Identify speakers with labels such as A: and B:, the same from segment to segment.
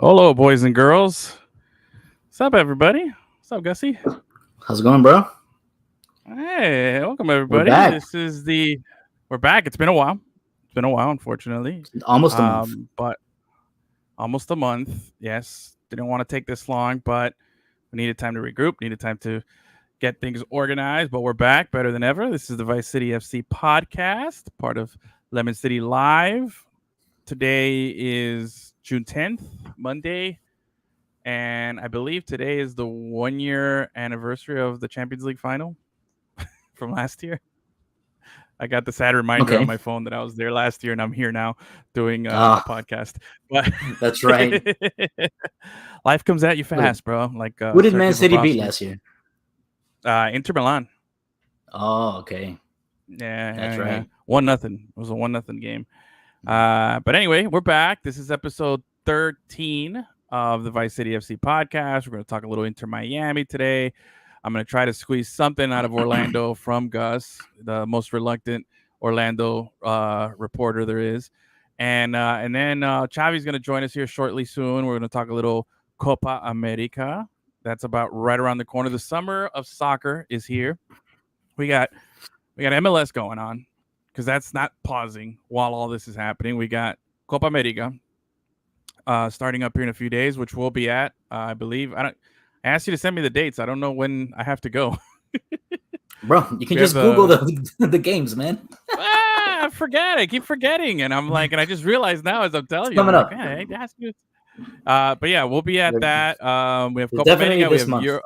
A: Hello, boys and girls. What's up, everybody? What's up, Gussie?
B: How's it going, bro?
A: Hey, welcome,
B: We're
A: everybody.
B: back.
A: We're back. It's been a while. It's been a while, unfortunately.
B: Almost a month.
A: But almost a month. Yes. Didn't want to take this long, but we needed time to regroup, needed time to get things organized. But we're back better than ever. This is the Vice City FC podcast, part of Lemon City Live. Today is June 10th, Monday. And I believe today is the 1 year anniversary of the Champions League final from last year. I got the sad reminder on
B: Okay.
A: my phone that I was there last year, and I'm here now doing a podcast. But
B: That's right.
A: life comes at you fast, bro. Like
B: Who did Man
A: Sergey
B: City beat
A: Bobrovsky.
B: last year?
A: Inter Milan.
B: Oh, okay.
A: That's
B: right.
A: 1-0. It was a 1-0 game. But anyway, we're back. This is episode 13 of the Vice City FC podcast. We're going to talk a little Inter Miami today. I'm going to try to squeeze something out of Orlando from Gus, the most reluctant Orlando reporter there is. And then Xavi's going to join us here shortly soon. We're going to talk a little Copa America. That's about right around the corner. The summer of soccer is here. We got MLS going on because that's not pausing while all this is happening. We got Copa America starting up here in a few days, which we'll be at, I believe. I asked you to send me the dates. I don't know when I have to go.
B: Bro, you can just Google the games, man.
A: I forget. I keep forgetting. And I'm like, and I just realized now as I'm telling you.
B: Coming up.
A: Like, hey, that's good. But yeah, we'll be at that. We have
B: It's
A: Copa
B: definitely
A: America.
B: this month.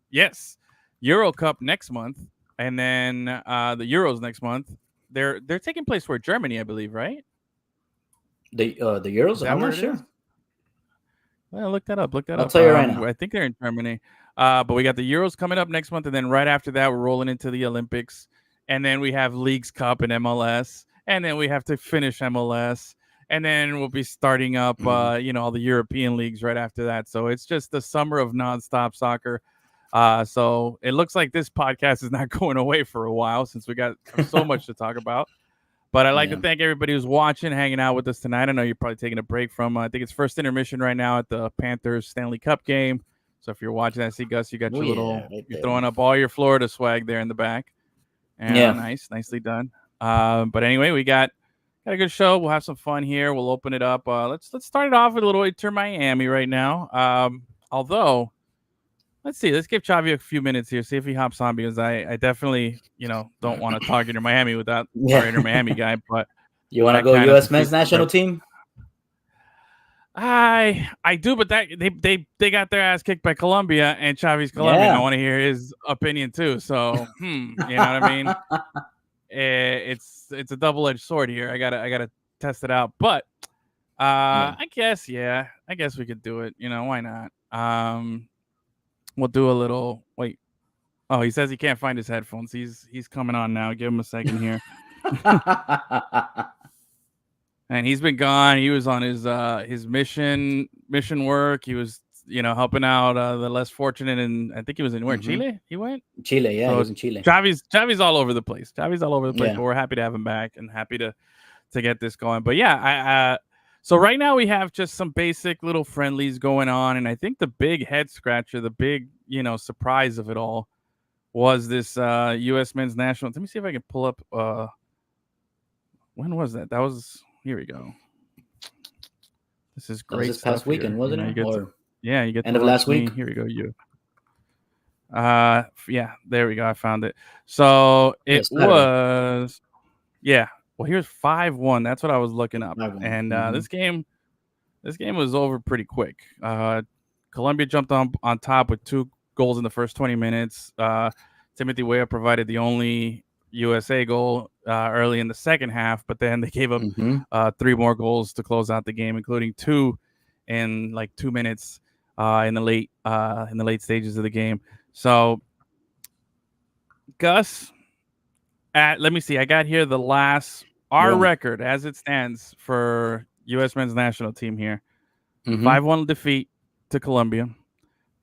A: Yes. Euro Cup next month. And then the Euros next month. They're taking place where? Germany, I believe, right?
B: The Euros? I'm not sure.
A: Well, look that up.
B: I'll tell you right now.
A: I think they're in Germany. But we got the Euros coming up next month, and then right after that, we're rolling into the Olympics, and then we have Leagues Cup and MLS, and then we have to finish MLS, and then we'll be starting up, all the European leagues right after that. So it's just the summer of nonstop soccer. So it looks like this podcast is not going away for a while since we got so much to talk about. But I'd like to thank everybody who's watching, hanging out with us tonight. I know you're probably taking a break from, I think it's first intermission right now at the Panthers Stanley Cup game. So if you're watching that, see, Gus, you got your you're throwing up all your Florida swag there in the back. And nicely done. But anyway, we got a good show. We'll have some fun here. We'll open it up. Let's start it off with a little Inter Miami right now. Although, let's see. Let's give Xavi a few minutes here. See if he hops on because I definitely, don't want to talk Inter Miami without our Inter Miami guy. But
B: you want to go U.S. men's national team?
A: I do, but that they got their ass kicked by Colombia, and Xavi's Colombian. I want to hear his opinion too. So, you know what I mean? It's a double-edged sword here. I gotta test it out. But I guess we could do it. Why not? We'll do a little. Wait. Oh, he says he can't find his headphones. He's coming on now. Give him a second here. And he's been gone. He was on his mission work. He was, helping out the less fortunate, and I think he was in where? Chile? He went?
B: Chile, yeah, so he was in Chile.
A: Xavi's all over the place. But we're happy to have him back and happy to get this going. But yeah, so right now we have just some basic little friendlies going on, and I think the big head scratcher, the big, surprise of it all was this U.S. men's national. Let me see if I can pull up. When was that? That was. Here we go. This is great.
B: This past weekend, wasn't it?
A: You get
B: end of last week.
A: Here we go. Yeah, there we go. I found it. So it was. Yeah. Well, here's 5-1. That's what I was looking up. 5-1. And this game was over pretty quick. Colombia jumped on top with 2 goals in the first 20 minutes. Timothy Weah provided the only USA goal early in the second half, but then they gave up 3 more goals to close out the game, including 2 in like 2 minutes in the late stages of the game. So, Gus, let me see. I got here our record as it stands for U.S. men's national team here. 5-1 defeat to Colombia.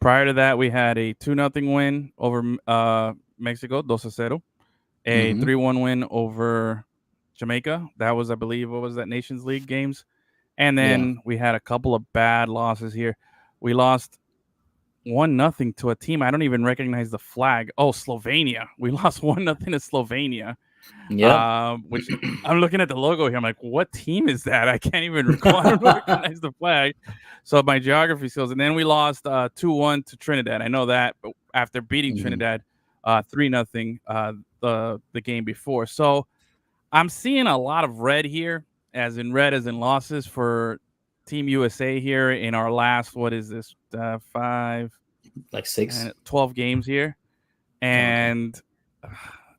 A: Prior to that, we had a 2-0 win over Mexico, 2-0. A 3-1 win over Jamaica. That was, I believe, what was that, Nations League games? And
B: Yeah.
A: then we had a couple of bad losses here. We lost 1-0 to a team I don't even recognize the flag. Oh, Slovenia. We lost 1-0 to Slovenia.
B: Yep.
A: Which I'm looking at the logo here. I'm like, what team is that? I can't even recall. I don't recognize the flag. So my geography skills. And then we lost 2-1 to Trinidad. I know that, but after beating Trinidad 3-0 the game before. So I'm seeing a lot of red here, as in red as in losses for Team USA here in our last, what is this, 12 games here. And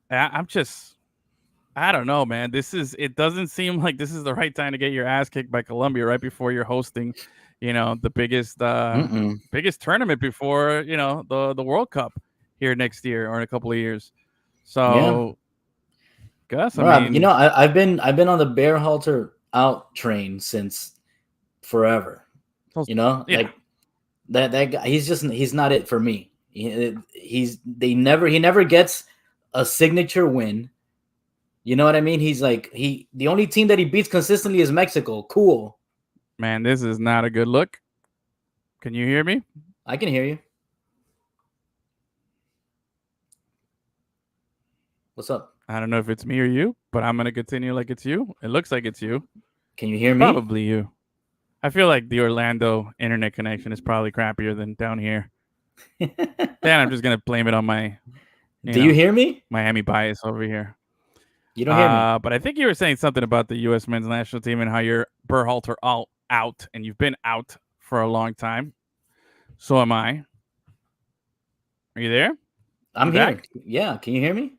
A: I'm just, I don't know, man. It doesn't seem like this is the right time to get your ass kicked by Colombia right before you're hosting, the biggest tournament before, the World Cup here next year or in a couple of years. So, Gus,
B: Bro, I've been on the bear halter out train since forever. Like that guy, he's not it for me. He never gets a signature win. You know what I mean? He's like the only team that he beats consistently is Mexico. Cool.
A: Man, this is not a good look. Can you hear me?
B: I can hear you. What's up?
A: I don't know if it's me or you, but I'm going to continue like it's you. It looks like it's you.
B: Can you hear me?
A: Probably you. I feel like the Orlando internet connection is probably crappier than down here. Then I'm just going to blame it on my
B: you hear me?
A: Miami bias over here.
B: You don't hear me.
A: But I think you were saying something about the U.S. men's national team and how you're Berhalter out, and you've been out for a long time. So am I. Are you there?
B: I'm here. Yeah. Can you hear me?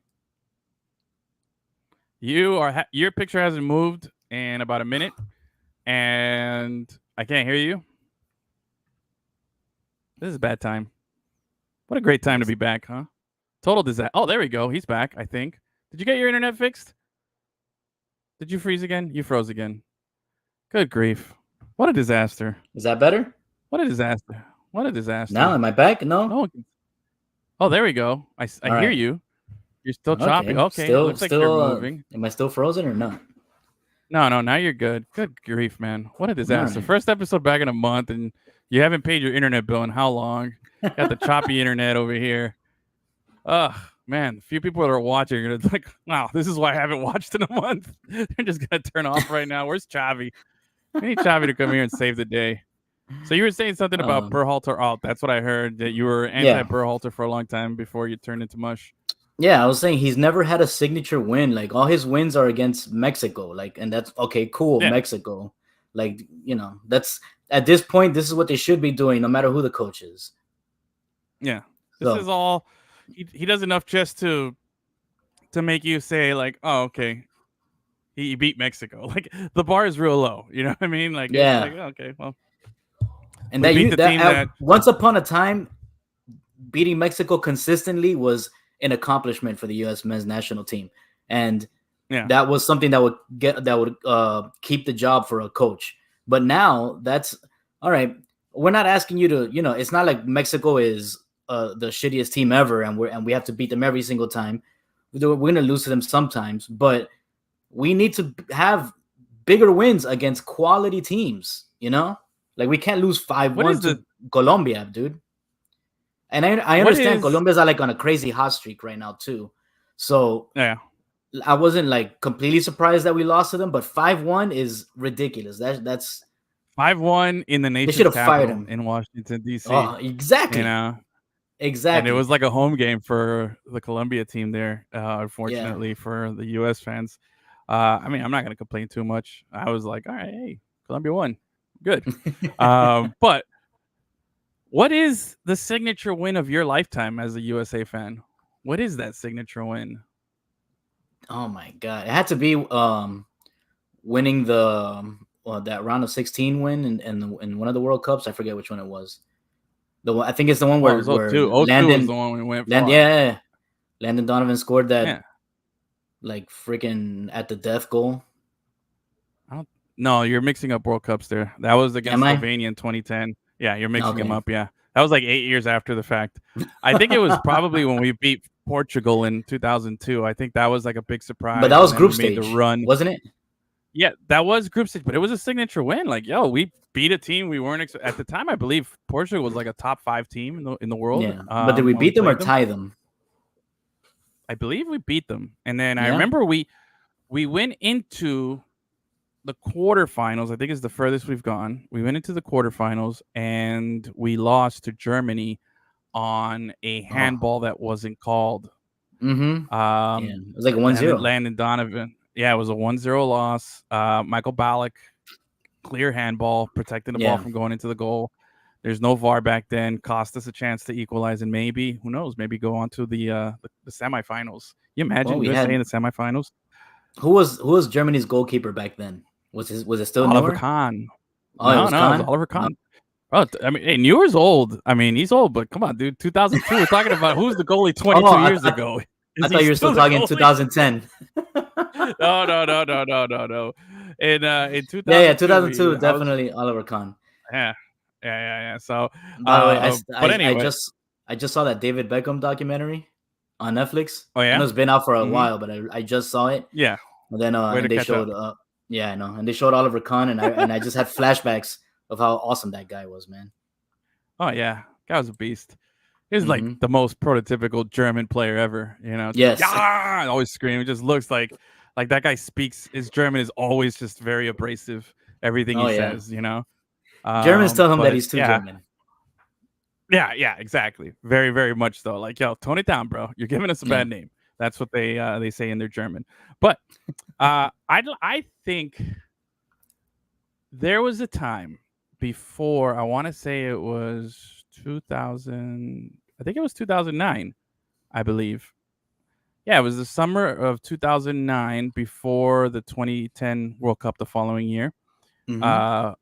A: Your picture hasn't moved in about a minute, and I can't hear you. This is a bad time. What a great time to be back, huh? Total disaster. Oh, there we go. He's back, I think. Did you get your internet fixed? Did you freeze again? You froze again. Good grief. What a disaster.
B: Is that better?
A: What a disaster. What a disaster.
B: Now, am I back? No.
A: Oh, there we go. I hear you. You're still choppy. Okay. Looks like you're moving.
B: Am I still frozen or not?
A: No. Now you're good. Good grief, man. What a disaster.
B: Right.
A: First episode back in a month, and you haven't paid your internet bill in how long? Got the choppy internet over here. Ugh. Man, a few people that are watching are like, wow, this is why I haven't watched in a month. They're just going to turn off right now. Where's Chavi? We need Chavi to come here and save the day. So you were saying something about Berhalter out. That's what I heard, that you were anti-Berhalter for a long time before you turned into mush.
B: Yeah, I was saying he's never had a signature win. Like, all his wins are against Mexico. Like, and that's okay, cool, Mexico. Like, that's at this point, this is what they should be doing, no matter who the coach is.
A: Yeah. This is all... He does enough just to make you say, like, oh, okay, he beat Mexico. Like, the bar is real low. You know what I mean? Like,
B: yeah.
A: It's like, okay, well.
B: And that once upon a time, beating Mexico consistently was an accomplishment for the U.S. men's national team, and that was something that would keep the job for a coach. But now that's all right. We're not asking you to, it's not like Mexico is the shittiest team ever, and we have to beat them every single time. We're going to lose to them sometimes, but we need to have bigger wins against quality teams. Like, we can't lose 5-1 to Colombia, dude. And I understand Colombia's like on a crazy hot streak right now too. So I wasn't like completely surprised that we lost to them, but 5-1 is ridiculous. That's
A: 5-1 in the nation's capital in Washington D.C.
B: Oh, exactly. Exactly.
A: And it was like a home game for the Colombia team there, unfortunately for the U.S. fans. I mean, I'm not going to complain too much. I was like, all right, hey, Colombia won. Good. But what is the signature win of your lifetime as a USA fan? What is that signature win?
B: Oh, my God. It had to be winning that round of 16 win in one of the World Cups. I forget which one it was. I think it's the one where
A: Landon was the one we went for.
B: Landon Donovan scored that like freaking at the death goal.
A: No, you're mixing up World Cups there. That was against Slovenia in 2010. Yeah, you're mixing them up. Yeah, that was like 8 years after the fact. I think it was probably when we beat Portugal in 2002. I think that was like a big surprise.
B: But that was group stage, the run, wasn't it?
A: Yeah, that was group stage, but it was a signature win. Like, yo, we beat a team we weren't at the time. I believe Portugal was like a top 5 team in the world.
B: Yeah, but did we beat them or tie them?
A: I believe we beat them, and then I remember we went into the quarterfinals. I think it's the furthest we've gone. We went into the quarterfinals, and we lost to Germany on a handball that wasn't called.
B: Mm-hmm. It was like 1-0.
A: Landon Donovan. Yeah, it was a 1-0 loss. Michael Ballack, clear handball, protecting the ball from going into the goal. There's no VAR back then. Cost us a chance to equalize, and maybe, who knows, maybe go on to the semifinals. You imagine USA in the semifinals?
B: Who was Germany's goalkeeper back then? Was it still
A: Oliver
B: Neuer?
A: Kahn?
B: Oh,
A: no, it was Oliver Kahn. Oh, I mean, hey, Neuer's old. I mean, he's old, but come on, dude. 2002. We're talking about who's the goalie 22 years ago.
B: I thought you were still talking 2010.
A: No. In 2002.
B: Yeah, 2002, definitely Oliver Kahn.
A: Yeah. So,
B: by the way, I just saw that David Beckham documentary on Netflix.
A: Oh yeah,
B: I know it's been out for a while, but I just saw it.
A: Yeah,
B: and then and they showed I know, and they showed Oliver Kahn, and I just had flashbacks of how awesome that guy was, man.
A: Oh yeah, guy was a beast. He was like the most prototypical German player ever. You know,
B: yes,
A: always screaming. It just looks like that guy speaks. His German is always just very abrasive. Everything he says, you know.
B: Germans tell him that he's too German.
A: Yeah, exactly. Very, very much so. Like, yo, tone it down, bro. You're giving us a bad name. That's what they say in their German. But I think there was a time before, I want to say it was 2000. I think it was 2009, I believe. Yeah, it was the summer of 2009 before the 2010 World Cup the following year,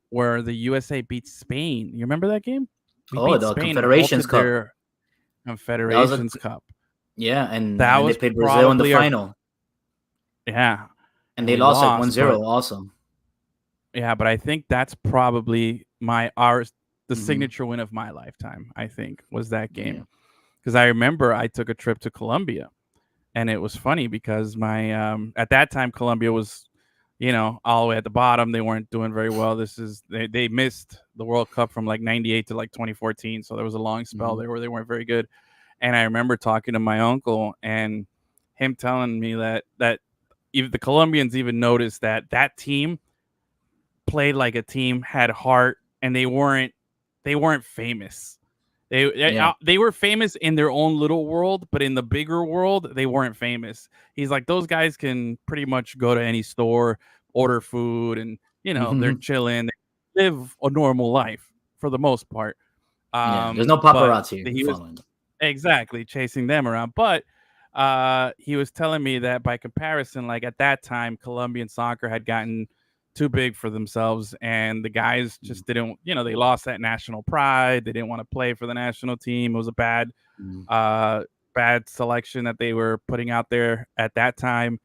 A: where the USA beat Spain. You remember that game?
B: The Confederations Cup.
A: Confederations Cup.
B: Yeah, and they played Brazil in the final.
A: Yeah.
B: And they lost like 1-0 also.
A: Yeah, but I think that's probably the signature win of my lifetime, I think, was that game. Because I remember I took a trip to Colombia, and it was funny because my at that time Colombia was, all the way at the bottom. They weren't doing very well. They missed the World Cup from like 98 to like 2014. So there was a long spell there where they weren't very good. And I remember talking to my uncle and him telling me that even the Colombians even noticed that team played like a team, had heart, and they weren't famous. They were famous in their own little world, but in the bigger world, they weren't famous. He's like, those guys can pretty much go to any store, order food, and they're chilling. They live a normal life for the most part.
B: There's no paparazzi following.
A: Exactly, chasing them around. But he was telling me that by comparison, like at that time, Colombian soccer had gotten too big for themselves, and the guys just didn't, they lost that national pride. They didn't want to play for the national team. It was a bad selection that they were putting out there at that time.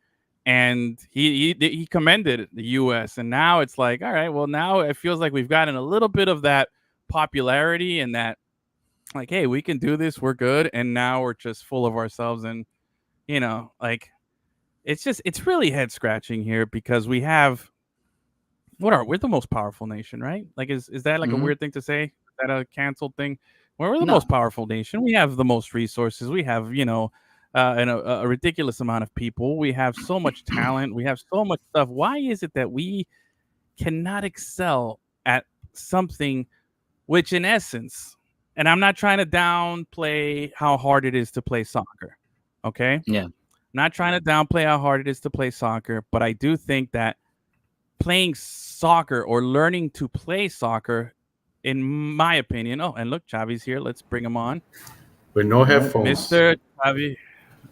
A: And he commended the US, and now it's like, all right, well, now it feels like we've gotten a little bit of that popularity and that, like, hey, we can do this, we're good. And now we're just full of ourselves, and like, it's really head scratching here because we have, we're the most powerful nation, right? Like, is that like a weird thing to say? Is that a canceled thing? We're the most powerful nation. We have the most resources. We have, a ridiculous amount of people. We have so much talent. We have so much stuff. Why is it that we cannot excel at something which, in essence, and I'm not trying to downplay how hard it is to play soccer, okay?
B: Yeah.
A: Not trying to downplay how hard it is to play soccer, but I do think that playing soccer or learning to play soccer, in my opinion. Oh, and look, Xavi's here. Let's bring him on.
C: With no headphones.
A: Mr. Xavi.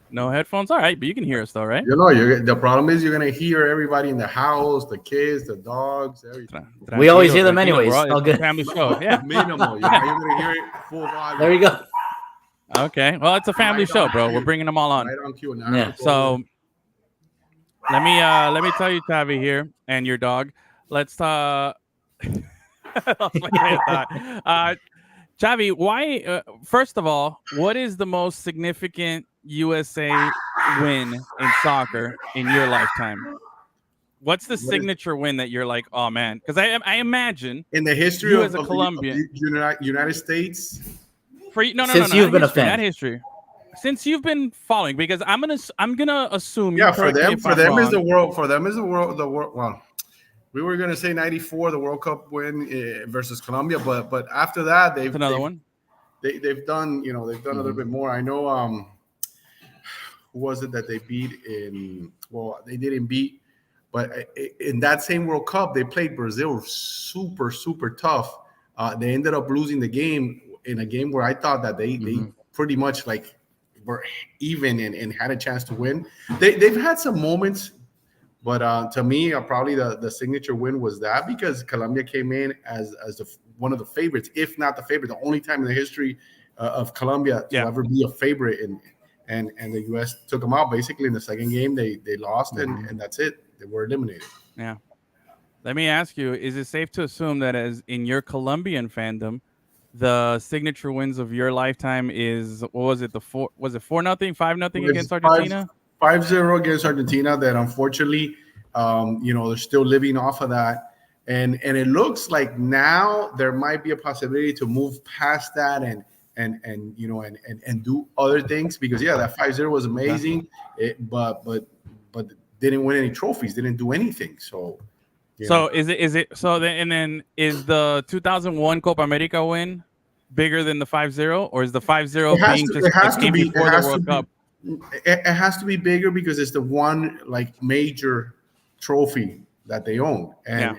A: No headphones? All right, but you can hear us though, right?
C: The problem is you're going to hear everybody in the house, the kids, the dogs, everything.
B: We always hear them anyways.
A: All good. Family show. Yeah.
C: Minimal. You're going to hear it full volume.
B: There you go.
A: Okay. Well, it's a family show, bro. We're bringing them all on.
C: Right on cue now.
B: Yeah.
A: So let me tell you, Xavi here and your dog. Let's Xavi, why? First of all, what is the most significant USA win in soccer in your lifetime? What's the signature win that you're like, oh man? Because I imagine
C: in the history
A: you
C: of,
A: as a
C: of
A: Colombian,
C: the United States.
A: For no,
B: since you've been a fan,
A: not history. Since you've been following, because I'm gonna assume.
C: Yeah,
A: you
C: for
A: correct me
C: them,
A: if I'm wrong.
C: is the world. For them is the world. The world. Well, we were gonna say '94, the World Cup win versus Colombia, but after that they've
A: one.
C: They've done a little bit more. I know. Who was it that they beat in? Well, they didn't beat, but in that same World Cup they played Brazil super tough. They ended up losing the game in a game where I thought that they pretty much like were even and had a chance to win. They've had some moments, but to me, probably the signature win was that because Colombia came in as one of the favorites, if not the favorite, the only time in the history of Colombia to ever be a favorite, and the U.S. took them out basically in the second game. They lost, and that's it. They were eliminated.
A: Yeah. Let me ask you: is it safe to assume that, as in your Colombian fandom, the signature wins of your lifetime is what was it? Was it 4-0, 5-0 against Argentina?
C: 5-0 against Argentina. That unfortunately, they're still living off of that, and it looks like now there might be a possibility to move past that and do other things because that 5-0 was amazing, but didn't win any trophies, didn't do anything. So.
A: So is it so then is the 2001 Copa America win bigger than the 5-0, or is the 5-0 being just it came before the World Cup?
C: It has to be bigger because it's the one like major trophy that they own, and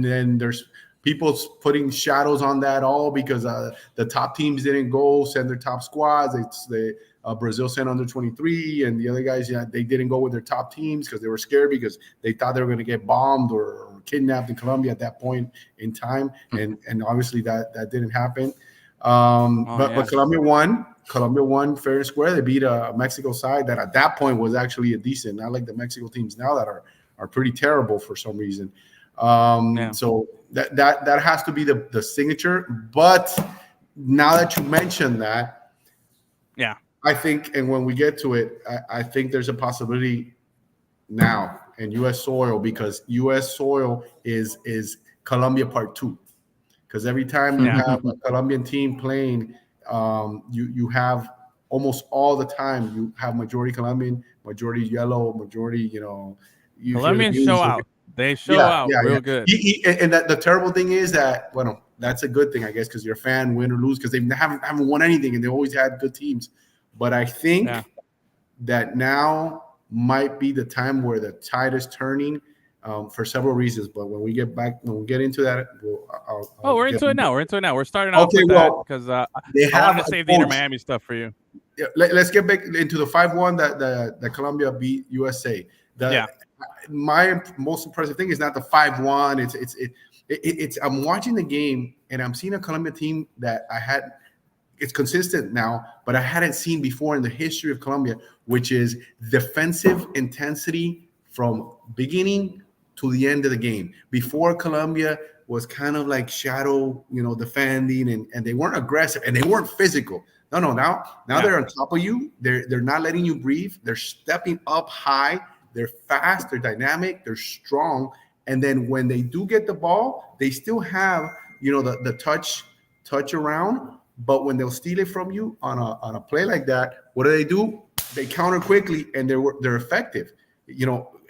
C: then there's people putting shadows on that all because the top teams didn't send their top squads. Brazil sent under 23, and the other guys, they didn't go with their top teams because they were scared because they thought they were going to get bombed or kidnapped in Colombia at that point in time, and obviously that didn't happen. But Colombia won. Colombia won fair and square. They beat a Mexico side that at that point was actually a decent, not like the Mexico teams now that are pretty terrible for some reason. So that has to be the signature. But now that you mentioned that, I think, and when we get to it, I think there's a possibility now in U.S. soil because U.S. soil is Colombia Part 2. Because every time you have a Colombian team playing, you have almost all the time you have majority Colombian, majority yellow, majority
A: Colombians show out. They show out real good.
C: And that the terrible thing is that that's a good thing I guess because you're a fan, win or lose, because they haven't won anything and they always had good teams. But I think that now might be the time where the tide is turning for several reasons. But when we get into that,
A: we're into it now. We're starting off with that because I want to save the Inter Miami stuff for you.
C: Yeah, let's get back into the 5-1 that Colombia beat USA. My most impressive thing is not the 5-1. It's I'm watching the game and I'm seeing a Colombia team that it's consistent now, but I hadn't seen before in the history of Colombia, which is defensive intensity from beginning to the end of the game. Before, Colombia was kind of like shadow, defending, and they weren't aggressive and they weren't physical. No. Now they're on top of you. They're not letting you breathe. They're stepping up high. They're fast. They're dynamic. They're strong. And then when they do get the ball, they still have the touch around. But when they'll steal it from you on a play like that, what do? They counter quickly and they're effective.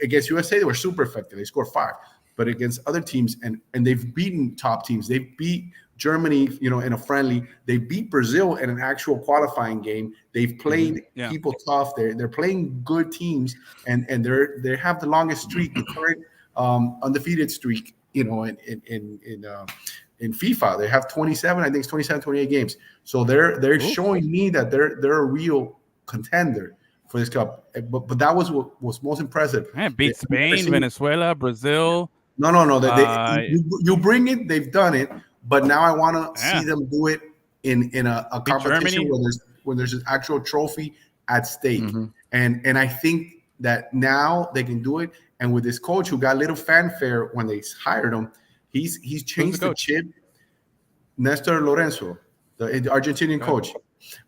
C: Against USA, they were super effective. They scored 5. But against other teams, and they've beaten top teams. They beat Germany, in a friendly. They beat Brazil in an actual qualifying game. They've played people tough. They're playing good teams, and they have the longest streak, the current undefeated streak, in FIFA. They have 27, I think it's 27, 28 games. So they're showing me that they're a real contender for this cup. But that was what was most impressive.
A: Beat Spain, Venezuela, Brazil.
C: No. You bring it, they've done it. But now I want to see them do it in a competition where there's an actual trophy at stake. And I think that now they can do it. And with this coach who got little fanfare when they hired him, he's changed the chip. Nestor Lorenzo, the Argentinian coach.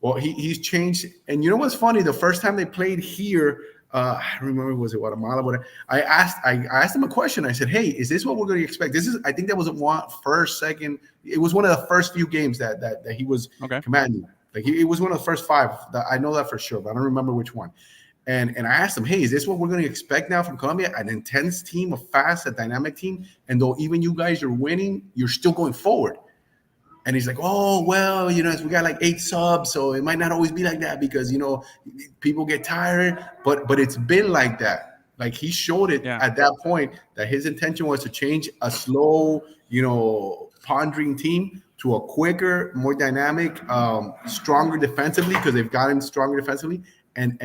C: Well, he's changed. And you know what's funny? The first time they played here I remember, was it Guatemala? But I asked him a question. I said, "Hey, is this what we're going to expect?" I think that was second. It was one of the first few games that he was commanding. Like it was one of the first 5. I know that for sure, but I don't remember which one. And I asked him, "Hey, is this what we're going to expect now from Colombia? An intense team, a fast, a dynamic team, and though even you guys are winning, you're still going forward." And he's like, "Oh, well, we got like 8 subs, so it might not always be like that because, people get tired. But it's been like that. Like he showed it at that point that his intention was to change a slow, pondering team to a quicker, more dynamic, stronger defensively because they've gotten stronger defensively. And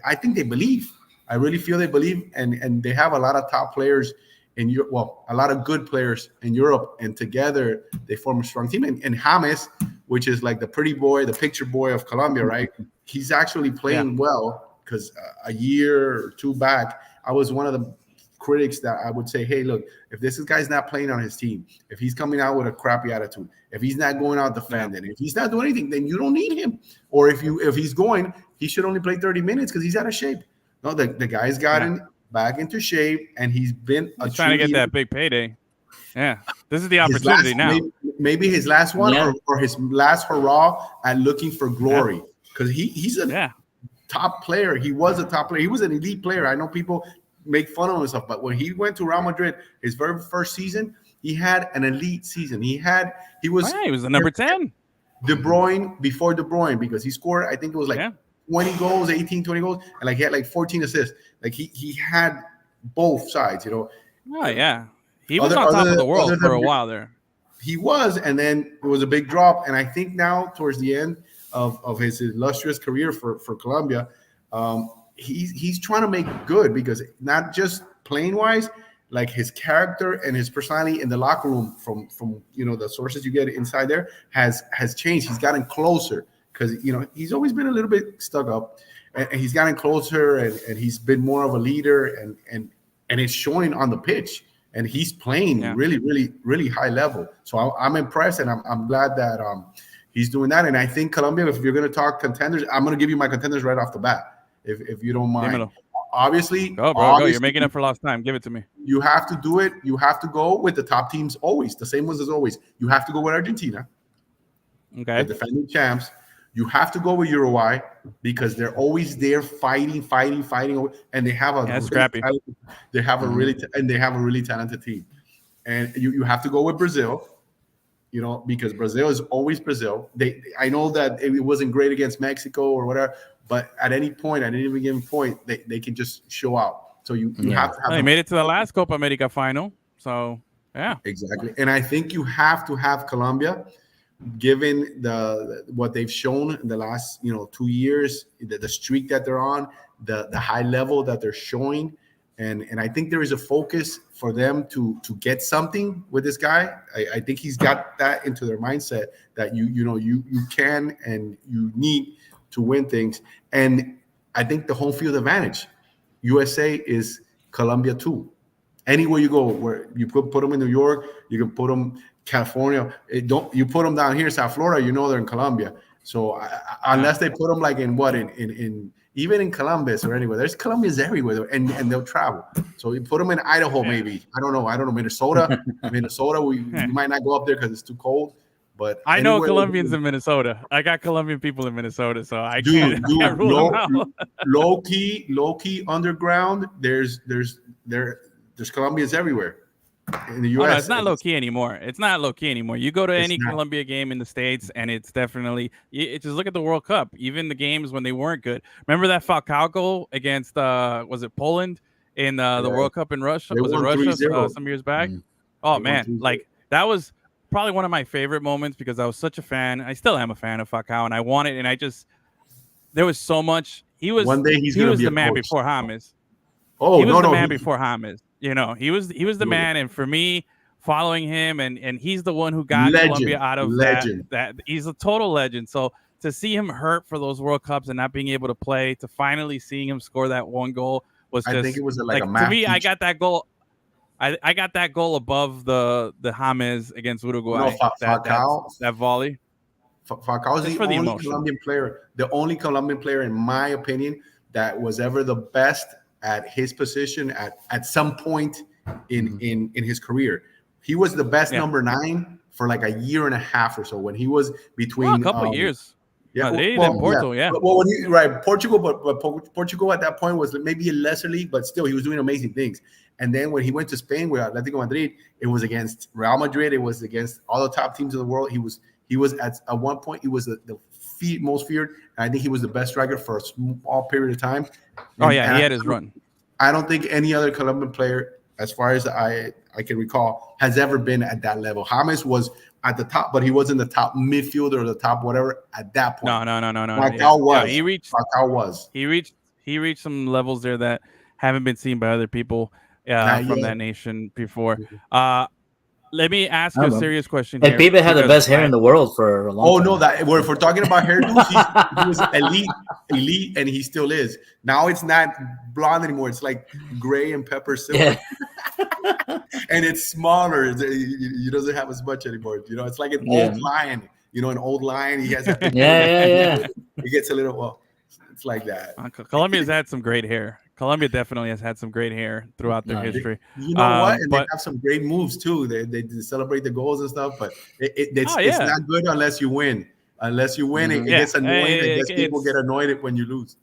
C: I think they believe. I really feel they believe. And they have a lot of top players in Europe, a lot of good players in Europe, and together they form a strong team. And James, which is like the pretty boy, the picture boy of Colombia, right? He's actually playing well because a year or 2 back, I was one of the critics that I would say, "Hey, look, if this guy's not playing on his team, if he's coming out with a crappy attitude, if he's not going out defending, if he's not doing anything, then you don't need him. Or if he's going, he should only play 30 minutes because he's out of shape." No, the guy's gotten back into shape, and he's
A: trying to get that big payday. Yeah, this is the opportunity now.
C: Maybe his last one or his last hurrah at looking for glory, because he's a top player. He was a top player. He was an elite player. I know people make fun of him and stuff, but when he went to Real Madrid, his very first season, he had an elite season. He was
A: the number 10.
C: Before De Bruyne, because he scored, I think it was like 20 goals, 18, 20 goals, and like he had like 14 assists. Like he had both sides,
A: Oh yeah, he was on top of the world for a while there.
C: He was, and then it was a big drop. And I think now towards the end of his illustrious career for Colombia, he's trying to make good, because not just playing wise, like his character and his personality in the locker room from the sources you get inside there has changed. He's gotten closer, because he's always been a little bit stuck up, and he's gotten closer, and he's been more of a leader, and it's showing on the pitch, and he's playing really, really, really high level. So I'm impressed, and I'm glad that he's doing that. And I think Colombia, if you're going to talk contenders, I'm going to give you my contenders right off the bat, if you don't mind. Obviously,
A: go, bro. Go. You're making up for lost time. Give it to me.
C: You have to do it. You have to go with the top teams always, the same ones as always. You have to go with Argentina, the defending champs. You have to go with Uruguay, because they're always there fighting, and they have a
A: scrappy.
C: They have a really talented team. And you have to go with Brazil, because Brazil is always Brazil. I know that it wasn't great against Mexico or whatever, but at any given point, they can just show out. So you have to have.
A: They made it to the last Copa America final, so yeah,
C: exactly. And I think you have to have Colombia, given what they've shown in the last 2 years, the streak that they're on, the high level that they're showing, and I think there is a focus for them to get something with this guy. I think he's got that into their mindset that you can and you need to win things. And I think the home field advantage, USA is Colombia too. Anywhere you go, where you could put them in New York, you can put them California. You put them down here in South Florida, they're in Colombia. So unless they put them like in even in Columbus or anywhere, there's Colombians everywhere, and they'll travel. So you put them in Idaho, maybe. I don't know, Minnesota. We might not go up there because it's too cold. But
A: I know Colombians in Minnesota. I got Colombian people in Minnesota, so I can't rule them out.
C: low key underground. There's Colombians everywhere in the U.S.
A: No, it's not low key anymore. You go to any Colombia game in the States, and it's definitely. Just look at the World Cup. Even the games when they weren't good. Remember that Falcao goal against was it Poland in the World Cup in Russia? Was it Russia some years back? Oh man, like that was probably one of my favorite moments, because I was such a fan. I still am a fan of Falcao, and I wanted. And I just there was so much. He was the man before James.
C: Oh,
A: he was the man before James. He was the man, and for me, following him, and he's the one who got Colombia out of that. He's a total legend. So to see him hurt for those World Cups and not being able to play, to finally seeing him score that one goal was just.
C: I think it was like a math
A: to me.
C: Teacher.
A: I got that goal. I got that goal above the James against Uruguay. That volley.
C: Falcao is the only Colombian player in my opinion, that was ever the best at his position at some point in his career. He was the best number 9 for like a year and a half or so when he was between
A: a couple of years.
C: Yeah,
A: Madrid and Porto,
C: But when right, Portugal, but Portugal at that point was maybe a lesser league, but still he was doing amazing things. And then when he went to Spain with Atletico Madrid, it was against Real Madrid. It was against all the top teams in the world. He was at one point he was the most feared. And I think he was the best striker for a small period of time.
A: And he had his run.
C: I don't think any other Colombian player, as far as I can recall, has ever been at that level. James was at the top, but he wasn't the top midfielder or the top whatever at that point.
A: No.
C: Falcao was.
A: Yeah,
C: Falcao was.
A: He reached some levels there that haven't been seen by other people from that nation before. Let me ask you a serious question.
B: And Pibe had the best hair in the world for a long time.
C: No, if we're talking about hairdos, he was elite, and he still is. Now it's not blonde anymore. It's like gray and pepper silver. Yeah. And it's smaller. He doesn't have as much anymore. It's like an old lion. An old lion. He has that.
B: Yeah.
C: He gets a little, it's like that.
A: Colombia's had some great hair. Colombia definitely has had some great hair throughout their history.
C: You know what? And they have some great moves too. They celebrate the goals and stuff, but it's not good unless you win. Unless you win, it gets annoying. People get annoyed when you lose.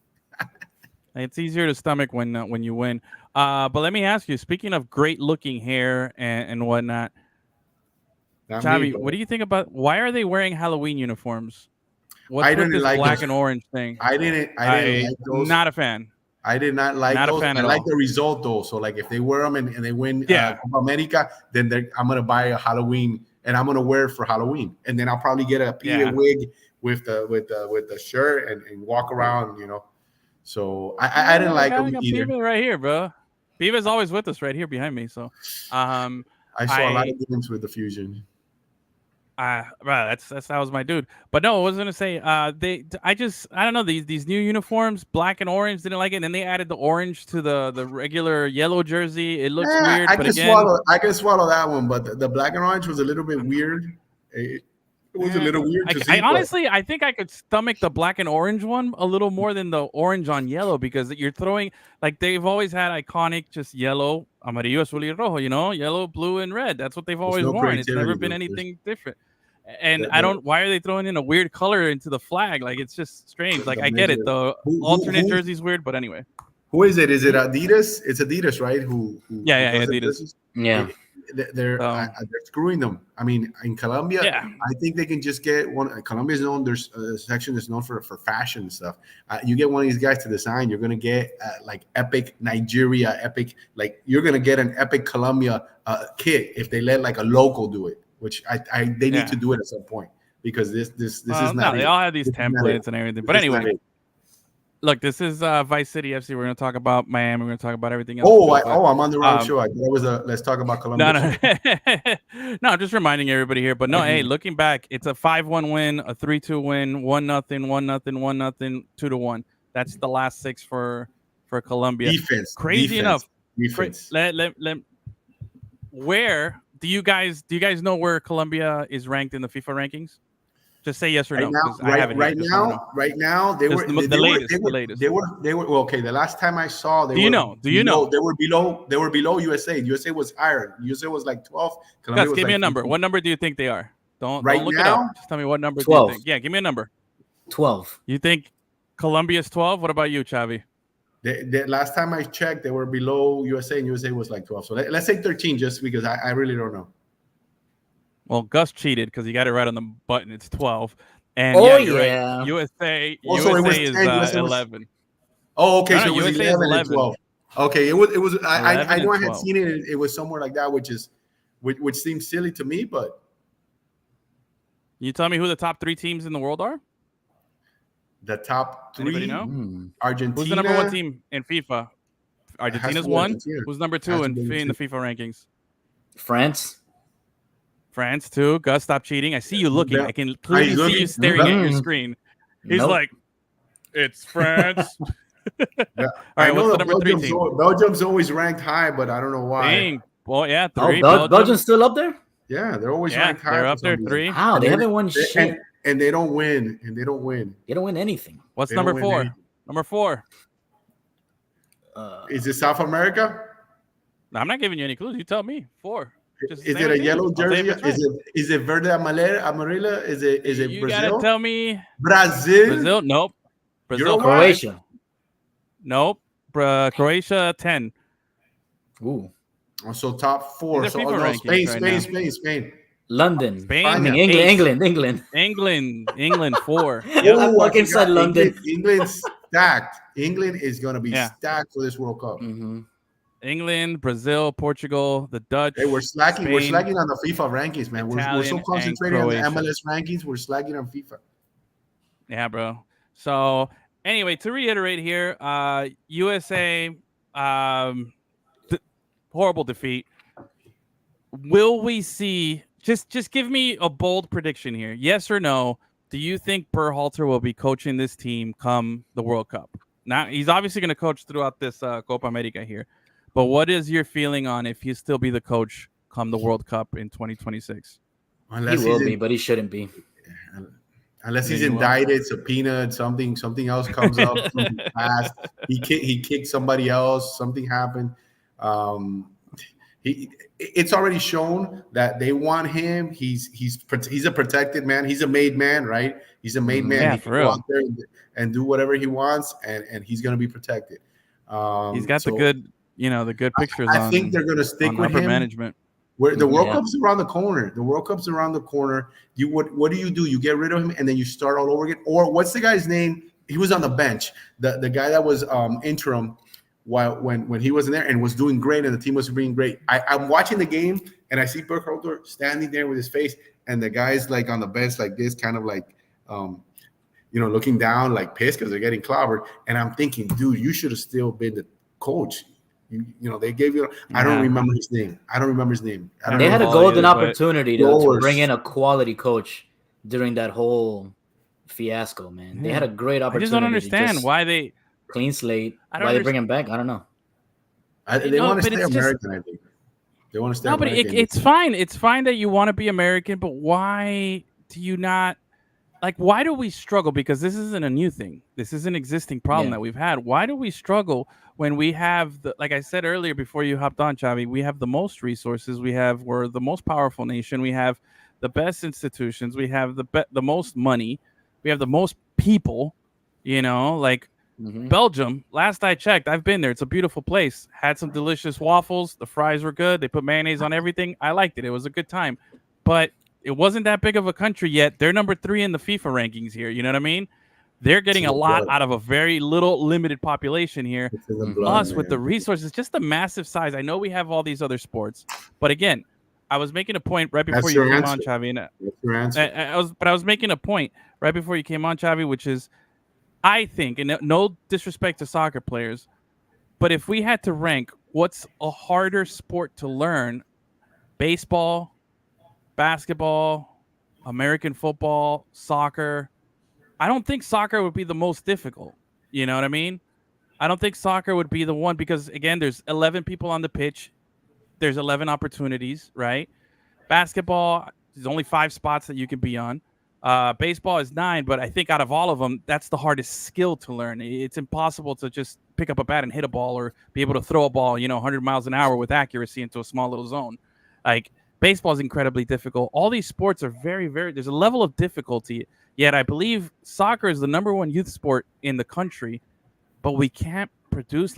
A: It's easier to stomach when you win. But let me ask you, speaking of great looking hair and whatnot, Xavi, what do you think about why are they wearing Halloween uniforms? What's with this black and orange thing?
C: I didn't like those.
A: Not a fan.
C: I did not like those. I like the result though. So like if they wear them and they win Copa America, then I'm gonna buy a Halloween and I'm gonna wear it for Halloween, and then I'll probably get a PA wig with the shirt and walk around. So I didn't like them either.
A: Pibe right here, bro. Pibe's always with us right here behind me. So
C: I saw a lot of games with the Fusion.
A: That was my dude. But no, I was gonna say I don't know, these new uniforms, black and orange, didn't like it. And then they added the orange to the regular yellow jersey. It looks weird. I
C: can swallow that one, but the black and orange was a little bit weird. It was a little weird to see.
A: Honestly, I think I could stomach the black and orange one a little more than the orange on yellow, because you're throwing, like, they've always had iconic just yellow, amarillo, azul y rojo, yellow, blue, and red. That's what they've always worn. It's never been anything different. And why are they throwing in a weird color into the flag? Like, it's just strange. Like, I get it, though. Alternate jersey's weird, but anyway.
C: Who is it? Is it Adidas? It's Adidas, right? Who
A: Adidas.
B: Yeah.
C: They're screwing them. I mean, in Colombia, I think they can just get one. Colombia is known. There's a section that's known for fashion and stuff. You get one of these guys to design, you're gonna get like epic Nigeria, epic, like you're gonna get an epic Colombia kit if they let like a local do it, which they need to do it at some point, because this is not.
A: No, they all have these templates and everything. But anyway. Look, this is Vice City FC. We're going to talk about Miami. We're going to talk about everything else.
C: I'm on the wrong show. That was let's talk about Colombia.
A: No, I'm just reminding everybody here. But no, hey, looking back, it's a 5-1 win, a 3-2 win, 1-0, 1-0, 1-0, 2-1. That's the last 6 for Colombia.
C: Defense.
A: Crazy enough.
C: Defense.
A: Where do you guys know where Colombia is ranked in the FIFA rankings? Just say yes or no.
C: Right now, they were the latest. They were well, okay. The last time I saw,
A: Do you know?
C: They were below USA. USA was higher. USA was like 12.
A: Guys, give me a number. What number do you think they are? Don't look it up. Just tell me what number
B: 12.
A: do you think. Yeah, give me a number.
B: 12.
A: You think Colombia's 12? What about you, Xavi?
C: The last time I checked, they were below USA, and USA was like 12. So let's say 13, just because I really don't know.
A: Well, Gus cheated because he got it right on the button. It's 12. And right. USA is 11.
C: Oh, okay. So it was 11 and 12. Okay, it was. I know I had seen it. It was somewhere like that, which seems silly to me. But
A: you tell me who the top 3 teams in the world are?
C: The top 3.
A: Anybody know?
C: Argentina.
A: Who's the number 1 team in FIFA? Argentina's 1. Who's number 2 in the FIFA rankings? France too. Gus, stop cheating. I see you looking. I can clearly see you staring at your screen. He's like, it's France.
C: All right, what's the number 3 team? Belgium's always ranked high, but I don't know why.
A: Dang. Well, yeah, 3.
B: Belgium's still up there?
C: Yeah, they're always ranked high.
A: They're up there 3.
B: Wow, they haven't won shit.
C: And they don't win. They don't win
B: anything.
A: What's number 4? Number 4.
C: Is it South America?
A: No, I'm not giving you any clues. You tell me. 4.
C: Is it a yellow jersey? Is it verde amarilla? Is it Brazil?
A: You gotta tell me.
C: Brazil?
A: Nope. Brazil.
B: Croatia.
A: Nope. Croatia 10.
B: Ooh.
C: So top 4. So Spain.
B: London.
A: Spain.
B: I mean England.
A: England 4.
B: Yep. I fucking said London.
C: England's stacked. England is gonna be stacked for this World Cup.
B: Mm-hmm.
A: England, Brazil, Portugal, the Dutch.
C: Hey, we're slacking.
A: Spain,
C: we're slacking on the FIFA rankings, man. We're so concentrated on the MLS rankings. We're slacking on FIFA.
A: Yeah, bro. So anyway, to reiterate here, USA, horrible defeat. Will we see? Just give me a bold prediction here. Yes or no? Do you think Berhalter will be coaching this team come the World Cup? Now he's obviously going to coach throughout this Copa America here. But what is your feeling on if he'll still be the coach come the World Cup in 2026?
B: He will be, but he shouldn't be.
C: Unless he's indicted, subpoenaed, something else comes up fast. He kicked somebody else. Something happened. It's already shown that they want him. He's a protected man. He's a made man, right? He's a made man.
A: Yeah,
C: he can go out there and do whatever he wants, and he's going to be protected.
A: He's got the good pictures.
C: I think they're going to stick with him.
A: Management.
C: Where the World Cup's around the corner. What do? You get rid of him and then you start all over again. Or what's the guy's name? He was on the bench. The guy that was interim when he wasn't there and was doing great and the team was being great. I'm watching the game and I see Berhalter standing there with his face and the guy's like on the bench like this, kind of like looking down like pissed because they're getting clobbered. And I'm thinking, dude, you should have still been the coach. They gave you. I don't remember his name.
B: They had a golden opportunity to bring in a quality coach during that whole fiasco, man. They had a great opportunity.
A: I just don't understand why they
B: clean slate. Why they bring him back? I don't know.
C: They want to stay American. I think they want to stay.
A: No, but it's fine. It's fine that you want to be American, but why do you not? Like, why do we struggle? Because this isn't a new thing. This is an existing problem that we've had. Why do we struggle when we have like I said earlier before you hopped on, Xavi, we have the most resources. We're the most powerful nation. We have the best institutions. We have the most money. We have the most people, Belgium, last I checked, I've been there. It's a beautiful place. Had some delicious waffles. The fries were good. They put mayonnaise on everything. I liked it. It was a good time. But it wasn't that big of a country yet. They're number 3 in the FIFA rankings here. You know what I mean? They're getting a lot out of a very limited population here. Us with the resources, just the massive size. I know we have all these other sports, but again, I was making a point right before you came on, Xavi. I was making a point right before you came on, Xavi, which is, I think, and no disrespect to soccer players, but if we had to rank what's a harder sport to learn, baseball, basketball, American football, soccer, I don't think soccer would be the most difficult. You know what I mean? I don't think soccer would be the one because, again, there's 11 people on the pitch. There's 11 opportunities, right? Basketball, there's only 5 spots that you can be on. Baseball is 9, but I think out of all of them, that's the hardest skill to learn. It's impossible to just pick up a bat and hit a ball or be able to throw a ball, 100 miles an hour with accuracy into a small little zone. Like, baseball is incredibly difficult. All these sports are very, very, there's a level of difficulty. Yet I believe soccer is the number 1 youth sport in the country, but we can't produce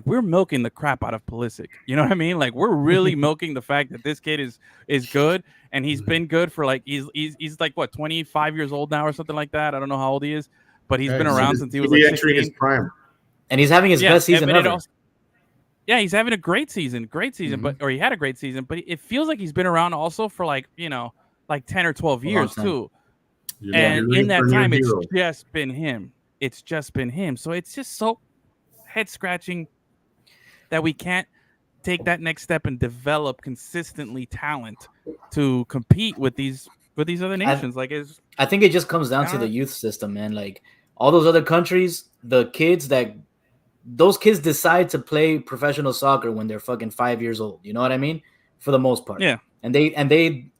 A: we're milking the crap out of Pulisic. You know what I mean? Like, we're really milking the fact that this kid is good and he's been good for he's like what, 25 years old now or something like that. I don't know how old he is, but he's been around since he was like 16.
C: His prime.
B: And he's having his best season ever.
A: He's having a great season,
B: Mm-hmm.
A: He had a great season, but it feels like he's been around also for 10 or 12 years too. And in that time, it's just been him. So it's just so head scratching that we can't take that next step and develop consistently talent to compete with these other nations.
B: I think it just comes down to the youth system, man. Like, all those other countries, those kids decide to play professional soccer when they're fucking 5 years old. You know what I mean? For the most part.
A: Yeah.
B: And they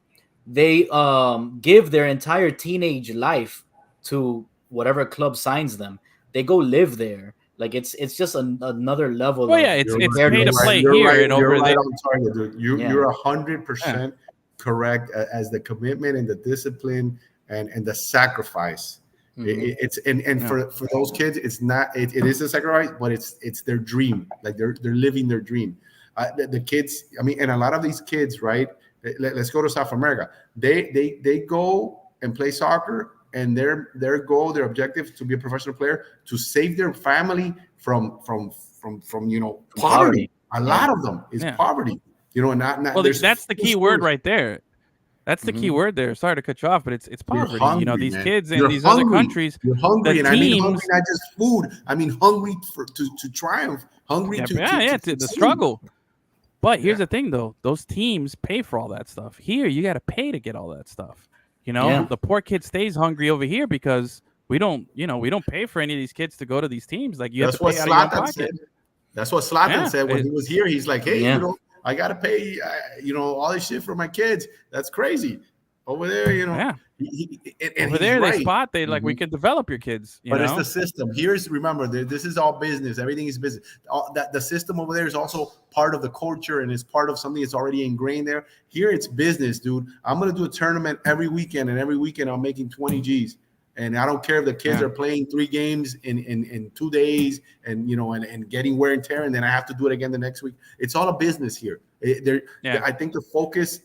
B: give their entire teenage life to whatever club signs them. They go live there. Like it's just another level.
A: Well, yeah, it's pay to play here and over there.
C: On target, dude. You're 100% correct as the commitment and the discipline and the sacrifice. It's for those kids, it's not. It is a sacrifice, but it's their dream. Like they're living their dream. The kids, I mean, and a lot of these kids, right? Let's go to South America. They go and play soccer, and their goal, their objective, to be a professional player, to save their family from poverty. A lot of them is poverty. And not.
A: Well, that's the key word right there. That's the key word there. Sorry to cut you off, but it's poverty.
C: Hungry,
A: these
C: man.
A: kids in these other countries.
C: You're hungry, and I mean hungry, not just food. I mean hungry to triumph. Hungry to
A: the struggle. But here's the thing, though. Those teams pay for all that stuff. Here, you got to pay to get all that stuff. The poor kid stays hungry over here because we don't pay for any of these kids to go to these teams. Like you have to pay out of your own pocket.
C: That's what Zlatan said when he was here. He's like, hey, I got to pay, all this shit for my kids. That's crazy. Over there,
A: over there, they spot we can develop your kids.
C: But it's the system. Remember, this is all business. Everything is business. The system over there is also part of the culture and it's part of something that's already ingrained there. Here, it's business, dude. I'm gonna do a tournament every weekend, and every weekend I'm making 20 G's. And I don't care if the kids are playing 3 games in 2 days, and and getting wear and tear, and then I have to do it again the next week. It's all a business here. I think the focus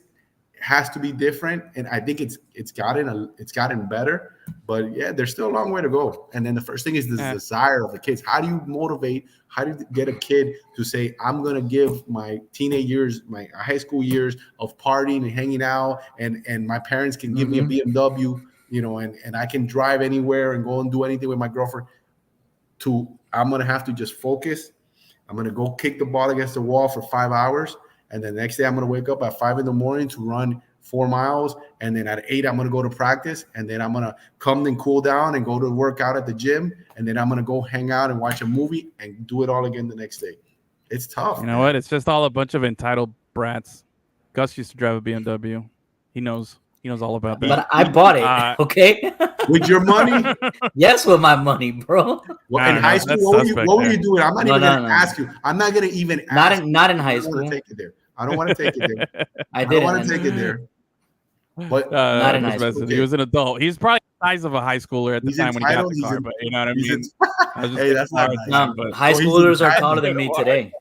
C: has to be different, and I think it's gotten better, but there's still a long way to go. And then the first thing is the desire of the kids. How do you motivate? How do you get a kid to say, I'm gonna give my teenage years, my high school years of partying and hanging out, and my parents can give me a BMW, and I can drive anywhere and go and do anything with my girlfriend, to I'm gonna have to just focus. I'm gonna go kick the ball against the wall for 5 hours. And the next day, I'm going to wake up at 5 a.m. to run 4 miles. And then at 8, I'm going to go to practice. And then I'm going to come and cool down and go to work out at the gym. And then I'm going to go hang out and watch a movie and do it all again the next day. It's tough.
A: You know what? It's just all a bunch of entitled brats. Gus used to drive a BMW. He knows all about that.
B: But I bought it, okay?
C: With your money?
B: Yes, with my money, bro.
C: Well, in high school, what were you doing? I'm not even going to ask you. I'm not going to even ask.
B: Not in high school.
C: I don't want to take it there.
B: I don't
C: want to take it there. But
B: not in high school.
A: He was an adult. He's probably the size of a high schooler at the time when he got the car. But you know what I mean?
C: Hey, that's not
B: nice. High schoolers are taller than me today.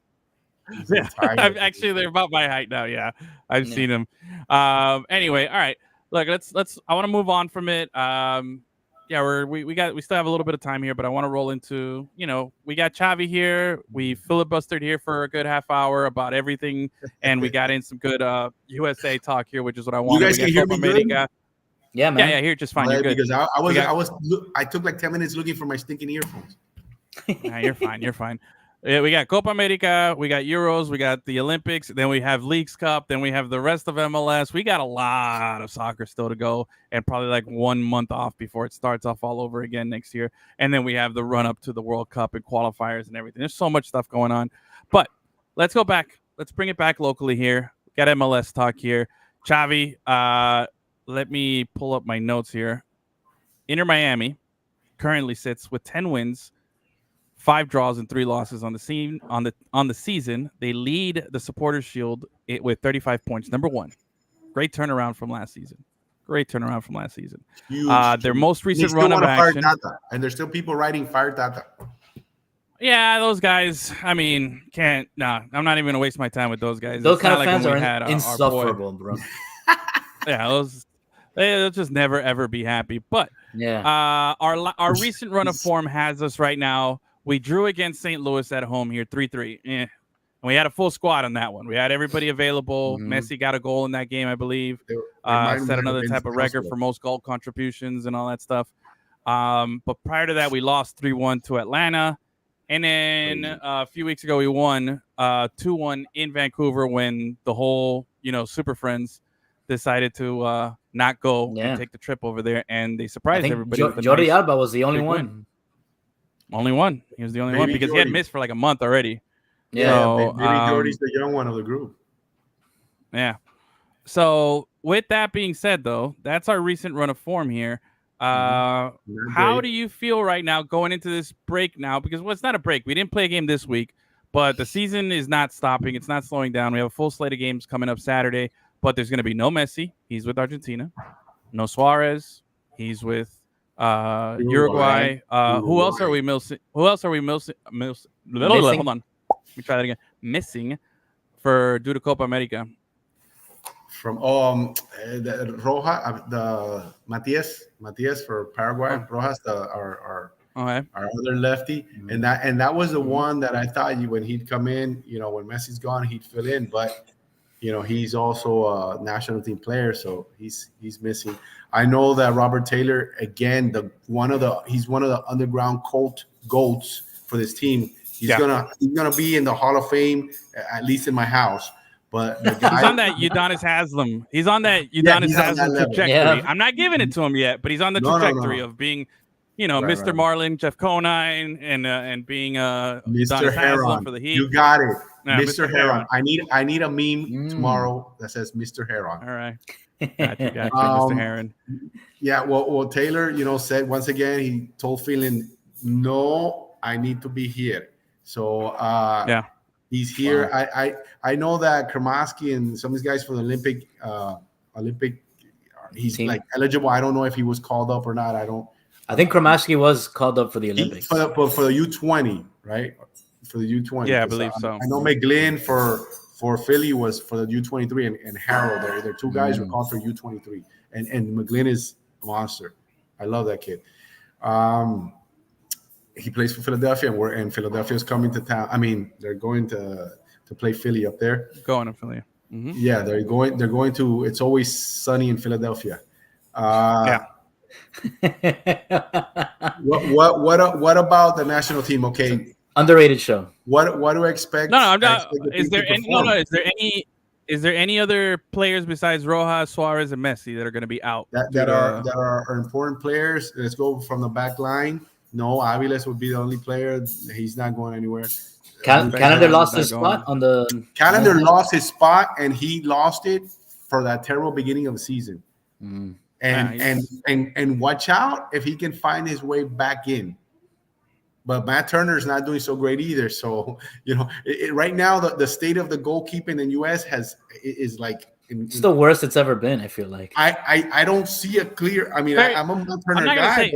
A: Yeah. Actually, they're about my height now. Yeah, I've seen them. Anyway, all right. Look, let's. I want to move on from it. We still have a little bit of time here, but I want to roll into, we got Chavi here. We filibustered here for a good half hour about everything, and we got in some good USA talk here, which is what I wanted.
C: You guys can hear me good?
B: Yeah, man.
A: Yeah, here just fine. You're good.
C: Because I took like 10 minutes looking for my stinking earphones.
A: Nah, you're fine. You're fine. Yeah, we got Copa America, we got Euros, we got the Olympics, then we have Leagues Cup, then we have the rest of MLS. We got a lot of soccer still to go, and probably like 1 month off before it starts off all over again next year. And then we have the run up to the World Cup and qualifiers and everything. There's so much stuff going on. But let's go back. Let's bring it back locally here. Got MLS talk here. Chavi, let me pull up my notes here. Inter Miami currently sits with 10 wins, 5 draws and 3 losses on the season. They lead the Supporters Shield with 35 points. Number 1. Great turnaround from last season. Huge. Their most recent run of action.
C: And there's still people writing Fire Tata.
A: Yeah, those guys, I mean, I'm not even going to waste my time with those guys.
B: Those kind of fans are insufferable, bro.
A: Yeah, they'll just never, ever be happy. But our recent run of form has us right now. We drew against St. Louis at home here, 3-3. And we had a full squad on that one. We had everybody available. Messi got a goal in that game, I believe. Set another type of record for most goal contributions and all that stuff. But prior to that, we lost 3-1 to Atlanta. And then a few weeks ago, we won 2-1 in Vancouver when the whole, Super Friends decided to not go and take the trip over there. And they surprised everybody.
B: Jordi Alba was the only one.
A: Only one. He was the only one because he had missed for like a month already.
C: Yeah, so, maybe Jordi's the young one of the group.
A: Yeah. So with that being said, though, that's our recent run of form here. How do you feel right now going into this break now? Because it's not a break. We didn't play a game this week, but the season is not stopping. It's not slowing down. We have a full slate of games coming up Saturday, but there's going to be no Messi. He's with Argentina. No Suarez. He's with Uruguay. Who else are we missing? Hold on. Let me try that again. Missing due to Copa America.
C: From the Roja, the Matias for Paraguay. Rojas, our other lefty, and that was the one that I thought when he'd come in, when Messi's gone, he'd fill in, but he's also a national team player, so he's missing. I know that Robert Taylor, again, he's one of the underground goats for this team. He's gonna be in the Hall of Fame, at least in my house. But the guy,
A: he's on that Udonis Haslem. He's on that Udonis Haslem trajectory. Yeah. I'm not giving it to him yet, but he's on the trajectory of being, Mr. Marlin, Jeff Conine, and being
C: Mr. Heron for the Heat. You got it, Mr. Heron. I need a meme tomorrow that says Mr. Heron.
A: All right, got you, Mr. Heron.
C: Yeah, well, Taylor, said once again, he told Phelan, "No, I need to be here." So he's here. Wow. I know that Kremasky and some of these guys for the Olympic, he's team. Like eligible. I don't know if he was called up or not.
B: I think Kremasky was called up for the Olympics.
C: For the U20, right? For the U20.
A: Yeah, I believe so.
C: I know McGlynn for Philly was for the U23 and Harold. They're two guys who were called for U23. And McGlynn is a monster. I love that kid. He plays for Philadelphia, and Philadelphia is coming to town. I mean, they're going to play Philly up there.
A: Going to Philly. Mm-hmm.
C: Yeah, they're going to. It's always sunny in Philadelphia. What about the national team? Okay,
B: underrated show.
C: What do I expect?
A: No, I'm not. Is there any other players besides Rojas, Suarez, and Messi that are going to be out?
C: That are important players. Let's go from the back line. No, Aviles would be the only player. He's not going anywhere.
B: Canada lost his spot on the.
C: Canada lost his spot, and he lost it for that terrible beginning of the season. Mm. And watch out if he can find his way back in. But Matt Turner is not doing so great either. So right now the state of the goalkeeping in the U.S. is like.
B: It's the worst it's ever been. I feel like.
C: I don't see a clear. I mean, I'm a Matt Turner guy.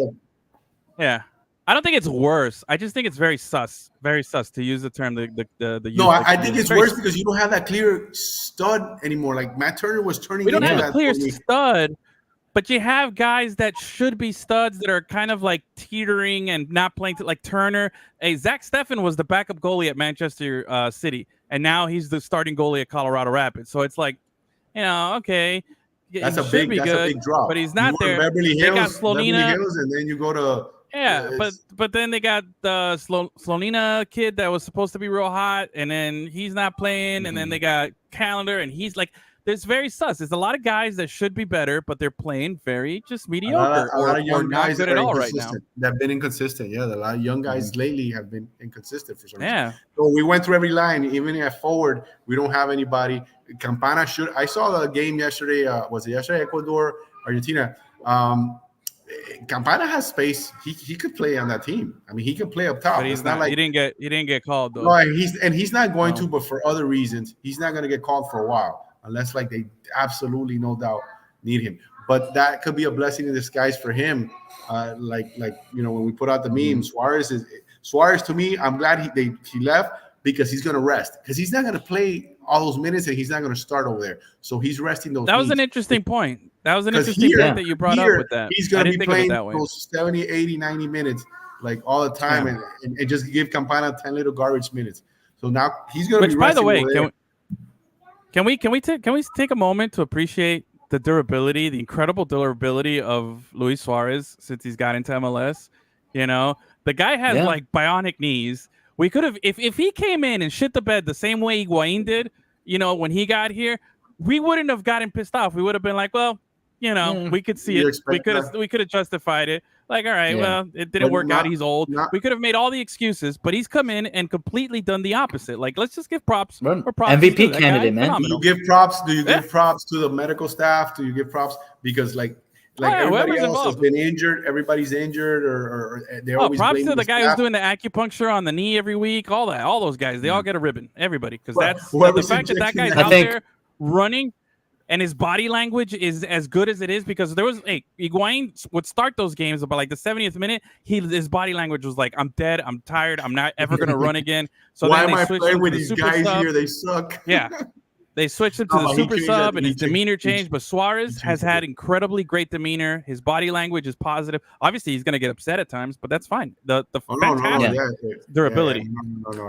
A: Yeah. I don't think it's worse. I just think it's very sus to use the term.
C: No, I think it's worse because you don't have that clear stud anymore. Like Matt Turner was turning.
A: We don't have a clear stud, but you have guys that should be studs that are kind of like teetering and not playing like Turner. Hey, Zach Steffen was the backup goalie at Manchester City, and now he's the starting goalie at Colorado Rapids. So it's like, okay,
C: that's a big drop.
A: But he's not there.
C: Beverly Hills, and then you go to.
A: Yeah, but then they got the Slonina kid that was supposed to be real hot, and then he's not playing, and then they got Calendar, and he's like, there's very sus. There's a lot of guys that should be better, but they're playing very just mediocre
C: a lot of young guys that are all right now. They've been inconsistent. Yeah, a lot of young guys lately have been inconsistent for some reason.
A: Yeah.
C: So we went through every line, even at forward, we don't have anybody. Campana should. I saw the game yesterday. Was it yesterday? Ecuador, Argentina. Campana has space. He could play on that team. I mean, he can play up top.
A: But he's not like he didn't get called though.
C: No, he's not going to, but for other reasons, he's not going to get called for a while unless like they absolutely no doubt need him. But that could be a blessing in disguise for him. Like when we put out the meme, Suarez to me, I'm glad he left because he's going to rest because he's not going to play all those minutes and he's not going to start over there. So he's resting those.
A: That was an interesting point. That was an interesting point that you brought up with that.
C: He's going to be playing those 70, 80, 90 minutes like all the time and just give Campana 10 little garbage minutes. So now he's going to be resting. By the way,
A: can we take a moment to appreciate the durability, the incredible durability of Luis Suarez since he's got into MLS? The guy has like bionic knees. We could have if he came in and shit the bed the same way Higuain did, when he got here, we wouldn't have gotten pissed off. We would have been like, well, we could see it. We could have justified it. Like, all right, well, it didn't work out. He's old. We could have made all the excuses, but he's come in and completely done the opposite. Like, let's just give props.
B: MVP candidate, man.
C: Do you give props? Do you give props to the medical staff? Do you give props because like Like everybody else has been injured. Everybody's injured, or they're always
A: props to the guy who's doing the acupuncture on the knee every week. All those guys, they all get a ribbon. Everybody, because that's the fact that guy's out there running, and his body language is as good as it is. Because there was Higuain would start those games, but like the 70th minute, his body language was like, "I'm dead. I'm tired. I'm not ever gonna run again." So
C: why am I playing with these guys here? They suck.
A: Yeah. They switched him to the super sub, and his demeanor changed. But Suarez has had incredibly great demeanor. His body language is positive. Obviously, he's going to get upset at times, but that's fine. The fantastic durability.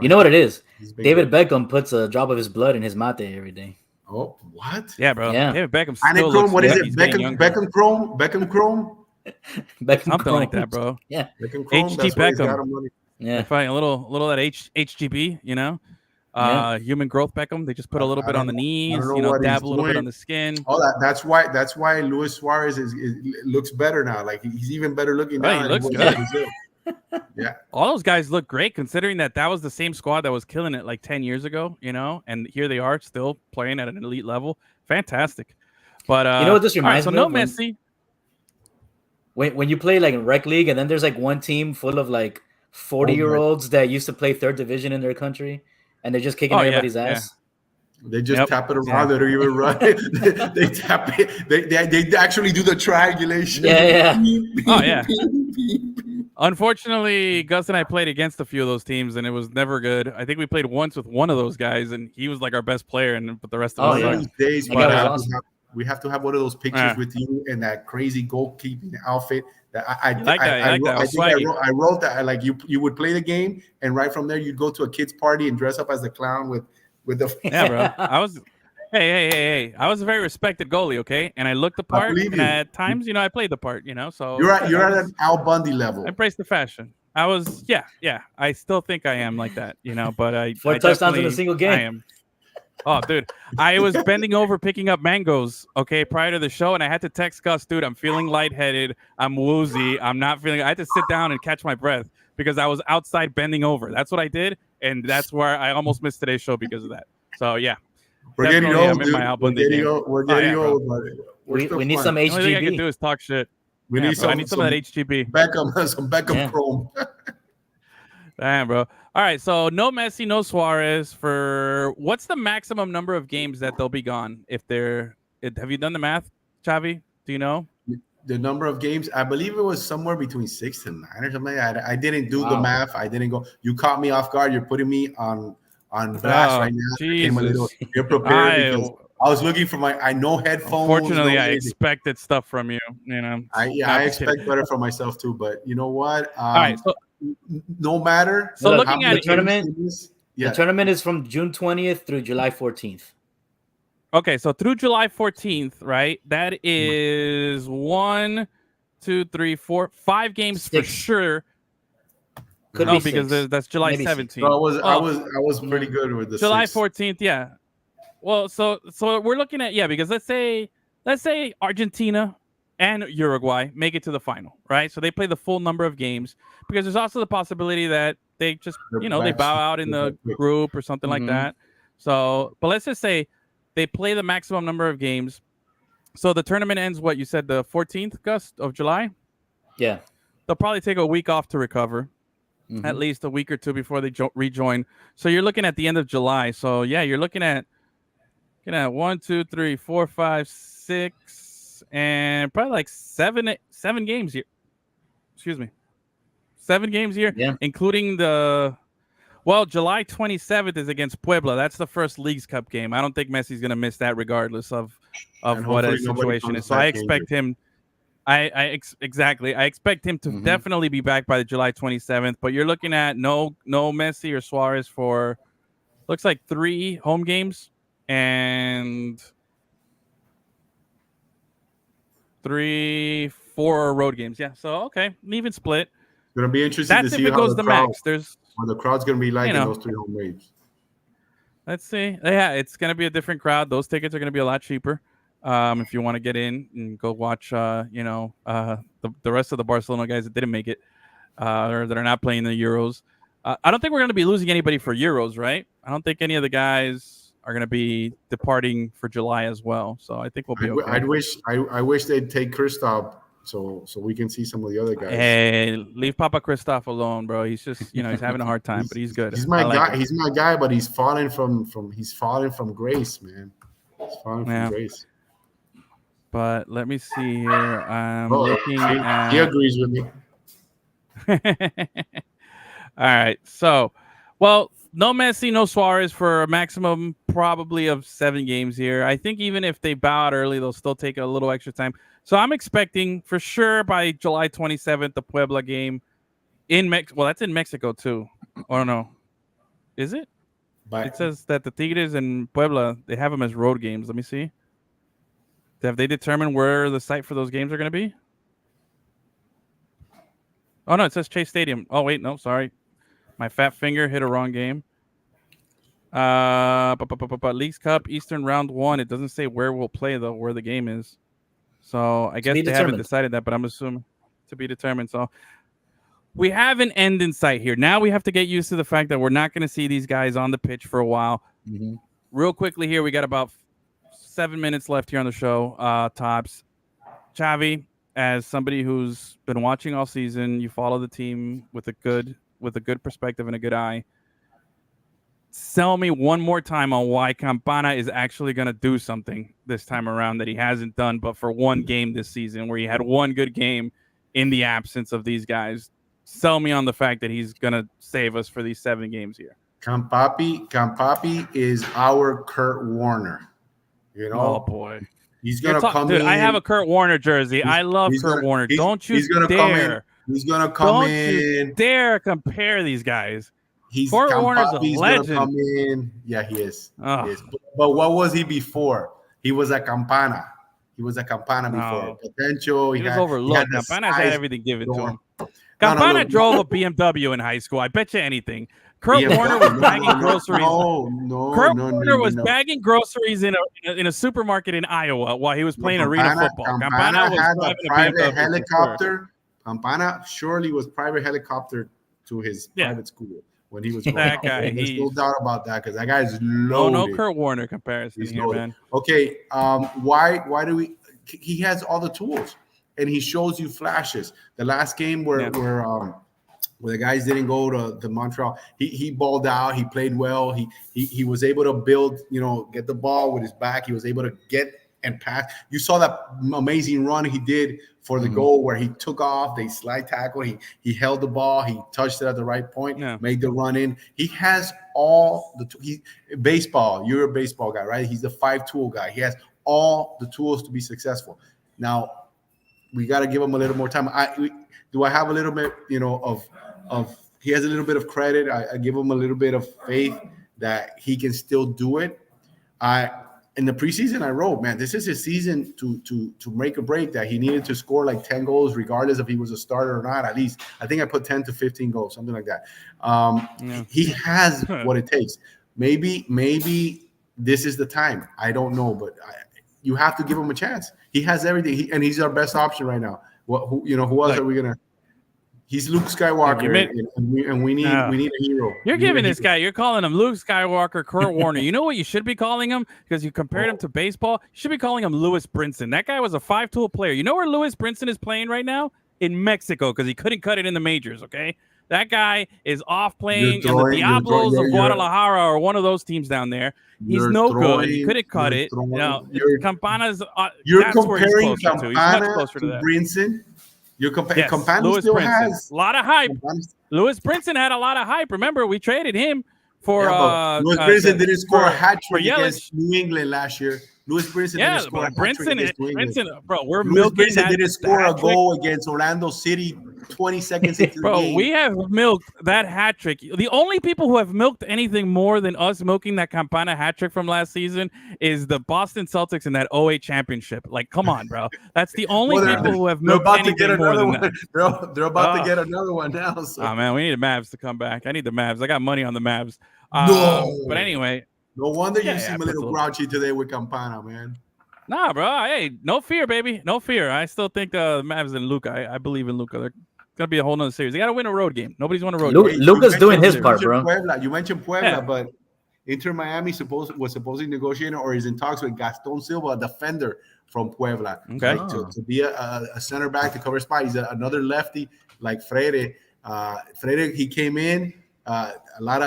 B: You know what it is? David Beckham puts a drop of his blood in his mate every day.
C: Oh, what?
A: Yeah, bro.
B: Yeah.
A: David Beckham still looks
C: what is it? Beckham Chrome? Beckham Chrome?
A: Something like that, bro.
B: Yeah.
C: Beckham Chrome.
A: HG Beckham.
B: Yeah.
A: A little of that HGB, you know? Human growth Beckham. They just put a little bit on the knees, dab a little bit on the skin.
C: That's why Luis Suarez looks better now. Like he's even better looking now.
A: He looks good. Yeah, all those guys look great considering that was the same squad that was killing it like 10 years ago, and here they are still playing at an elite level. Fantastic. But
B: you know what this reminds me
A: of?
B: So
A: no Messi.
B: When you play like in rec league and then there's like one team full of like 40-year-olds that used to play third division in their country. And they're just kicking everybody's ass.
C: Yeah. They just tap it around. They don't even run. They tap it. They actually do the triangulation.
B: Yeah.
A: Unfortunately, Gus and I played against a few of those teams, and it was never good. I think we played once with one of those guys, and he was like our best player, but the rest of us.
C: Days, we have to have one of those pictures with you in that crazy goalkeeping outfit. I wrote that like you would play the game, and right from there you'd go to a kid's party and dress up as the clown with the
A: bro. I was I was a very respected goalie, okay, and I looked the part, and at times I played the part, so
C: you're at an Al Bundy level.
A: I embrace the fashion. I was I still think I am like that, but I
B: 4 touchdowns in a single game.
A: I am. Oh, dude, I was bending over picking up mangoes, okay, prior to the show, and I had to text Gus, dude, I'm feeling lightheaded, I'm woozy, I had to sit down and catch my breath because I was outside bending over. That's what I did, and that's where I almost missed today's show because of that. So, yeah.
C: We're getting old, dude.
A: We're getting
C: old, buddy.
B: We need some HGB.
A: The only thing I can do is talk shit.
C: I need some of
A: that HGB.
C: Some Beckham Chrome.
A: Damn, bro. All right, so no Messi, no Suarez. For what's the maximum number of games that they'll be gone? Have you done the math, Xavi? Do you know
C: the number of games? I believe it was somewhere between 6 and 9 or something. I didn't do the math. I didn't go. You caught me off guard. You're putting me on blast right now.
A: Jesus.
C: You're prepared because I was looking for I know headphones.
A: Unfortunately, I expected stuff from you.
C: I expect better for myself too. But you know what?
A: All right. So,
C: no matter.
A: So looking at
B: the tournament, the tournament is from June 20th through July 14th.
A: Okay, so through July 14th, right? That is 1, 2, 3, 4, 5 games 6. For sure.
B: Could be
A: because that's July 17th.
C: So I was pretty good with the
A: July
C: 6th.
A: 14th. Yeah. Well, so we're looking at because let's say Argentina and Uruguay make it to the final, right? So they play the full number of games because there's also the possibility that they just, they bow out in the group or something like that. So, but let's just say they play the maximum number of games. So the tournament ends, what you said, the 14th, Gus, of July?
B: Yeah.
A: They'll probably take a week off to recover, at least a week or two before they rejoin. So you're looking at the end of July. So, yeah, you're looking at 1, 2, 3, 4, 5, 6, and probably like 7 games here. Excuse me. 7 games here, including July 27th is against Puebla. That's the first Leagues Cup game. I don't think Messi's going to miss that regardless of what his situation is. So I expect him I expect him to definitely be back by the July 27th, but you're looking at no Messi or Suarez for looks like 3 home games and 4 road games. Yeah, so okay, an even split.
C: It's gonna be interesting
A: to see
C: if it goes
A: the max.
C: There's what the crowd's gonna be like in those 3 home games.
A: Let's see. Yeah, it's gonna be a different crowd. Those tickets are gonna be a lot cheaper. If you want to get in and go watch, the rest of the Barcelona guys that didn't make it, or that are not playing the Euros. I don't think we're going to be losing anybody for Euros, right? I don't think any of the guys are going to be departing for July as well. So I think we'll be okay.
C: I wish they'd take Kristoff so we can see some of the other guys.
A: Hey, leave Papa Kristoff alone, bro. He's just he's having a hard time, but he's good.
C: He's my guy. He's my guy, but he's falling from grace, man. He's falling from grace.
A: But let me see here. I'm looking at.
C: He agrees with me.
A: All right. So, well, no Messi, no Suarez for a maximum probably of 7 games here. I think even if they bow out early, they'll still take a little extra time. So I'm expecting for sure by July 27th, the Puebla game in Mexico. Well, that's in Mexico too. Or no. Is it? It says that the Tigres and Puebla, they have them as road games. Let me see. Have they determined where the site for those games are going to be? Oh, no, it says Chase Stadium. Oh, wait, no, sorry. My fat finger hit a wrong game. Leagues Cup, Eastern Round 1. It doesn't say where we'll play, though, where the game is. So I guess they haven't decided that, but I'm assuming to be determined. So we have an end in sight here. Now we have to get used to the fact that we're not going to see these guys on the pitch for a while.
B: Mm-hmm.
A: Real quickly here, we got about 7 minutes left here on the show. Tops. Xavi, as somebody who's been watching all season, you follow the team with a good perspective and a good eye. Sell me one more time on why Campana is actually going to do something this time around that he hasn't done but for one game this season, where he had one good game in the absence of these guys. Sell me on the fact that he's going to save us for these 7 games here.
C: Campapi is our Kurt Warner. You know?
A: Oh, boy.
C: He's going to come
A: dude,
C: in.
A: I have a Kurt Warner jersey. I love Kurt Warner. Don't you dare.
C: He's going to come in.
A: Don't you dare compare these guys.
C: Kurt Warner's a legend. Come in. Yeah, he is.
A: Oh.
C: He is. But what was he before? He was a Campana. Before. Potential.
A: He was overlooked. Campana's had everything given to him. Campana drove a BMW in high school. I bet you anything. Kurt Warner was bagging groceries. Kurt Warner was bagging groceries in a supermarket in Iowa while he was playing arena football.
C: Campana had a private helicopter. Campana surely was private helicopter to his private school when he was going.
A: That guy.
C: There's no doubt about that because that guy is loaded.
A: No Kurt Warner comparison here, man.
C: Okay, why do we? He has all the tools and he shows you flashes. The last game where the guys didn't go to Montreal, he balled out. He played well. He was able to build, get the ball with his back. He was able to get and pass. You saw that amazing run he did for the goal where he took off. They slide tackle. He held the ball. He touched it at the right point. Made the run in. He has all the baseball. You're a baseball guy, right? He's the 5-tool guy. He has all the tools to be successful. Now we got to give him a little more time. Do I have a little bit, of he has a little bit of credit. I give him a little bit of faith that he can still do it. In the preseason, I wrote, man, this is his season to make a break, that he needed to score like 10 goals, regardless if he was a starter or not. At least I think I put 10 to 15 goals, something like that. He has what it takes. Maybe this is the time. I don't know, but you have to give him a chance. He has everything, and he's our best option right now. Who else are we gonna? He's Luke Skywalker, and we need a hero.
A: You're giving this guy, you're calling him Luke Skywalker, Kurt Warner. You know what you should be calling him? Because you compared him to baseball. You should be calling him Lewis Brinson. That guy was a 5-tool player. You know where Lewis Brinson is playing right now? In Mexico, because he couldn't cut it in the majors, okay? That guy is off playing in the Diablos of Guadalajara or one of those teams down there. He's good. He couldn't cut it. Campana's
C: you're comparing Campana to Brinson. Campana
A: Lewis
C: still
A: Brinson
C: has
A: a lot of hype. Lewis Brinson had a lot of hype. Remember, we traded him for
C: Lewis Brinson didn't score a hat trick against New England last year. Lewis Brinson didn't score a hat trick against New England.
A: Bro, we're
C: Lewis
A: milking
C: Brinson didn't score a goal against Orlando City 20 seconds into the game.
A: We have milked that hat trick. The only people who have milked anything more than us milking that Campana hat trick from last season is the Boston Celtics in that 08 championship. Like, come on, bro. That's the only people who have milked anything more than that.
C: They're about to get another one now. So.
A: Oh, man, we need the Mavs to come back. I need the Mavs. I got money on the Mavs. But anyway.
C: No wonder you seem a little grouchy today with Campana, man.
A: Nah, bro. Hey, no fear, baby. No fear. I still think the Mavs and Luka. I believe in Luka. They're going to be a whole nother series. They got to win a road game. Nobody's won a road game.
B: Luka's doing his part, bro.
C: You mentioned Puebla, but Inter Miami was supposedly negotiating or is in talks with Gaston Silva, a defender from Puebla, like to be a center back to cover spot. He's another lefty like Freire. Freire, he came in.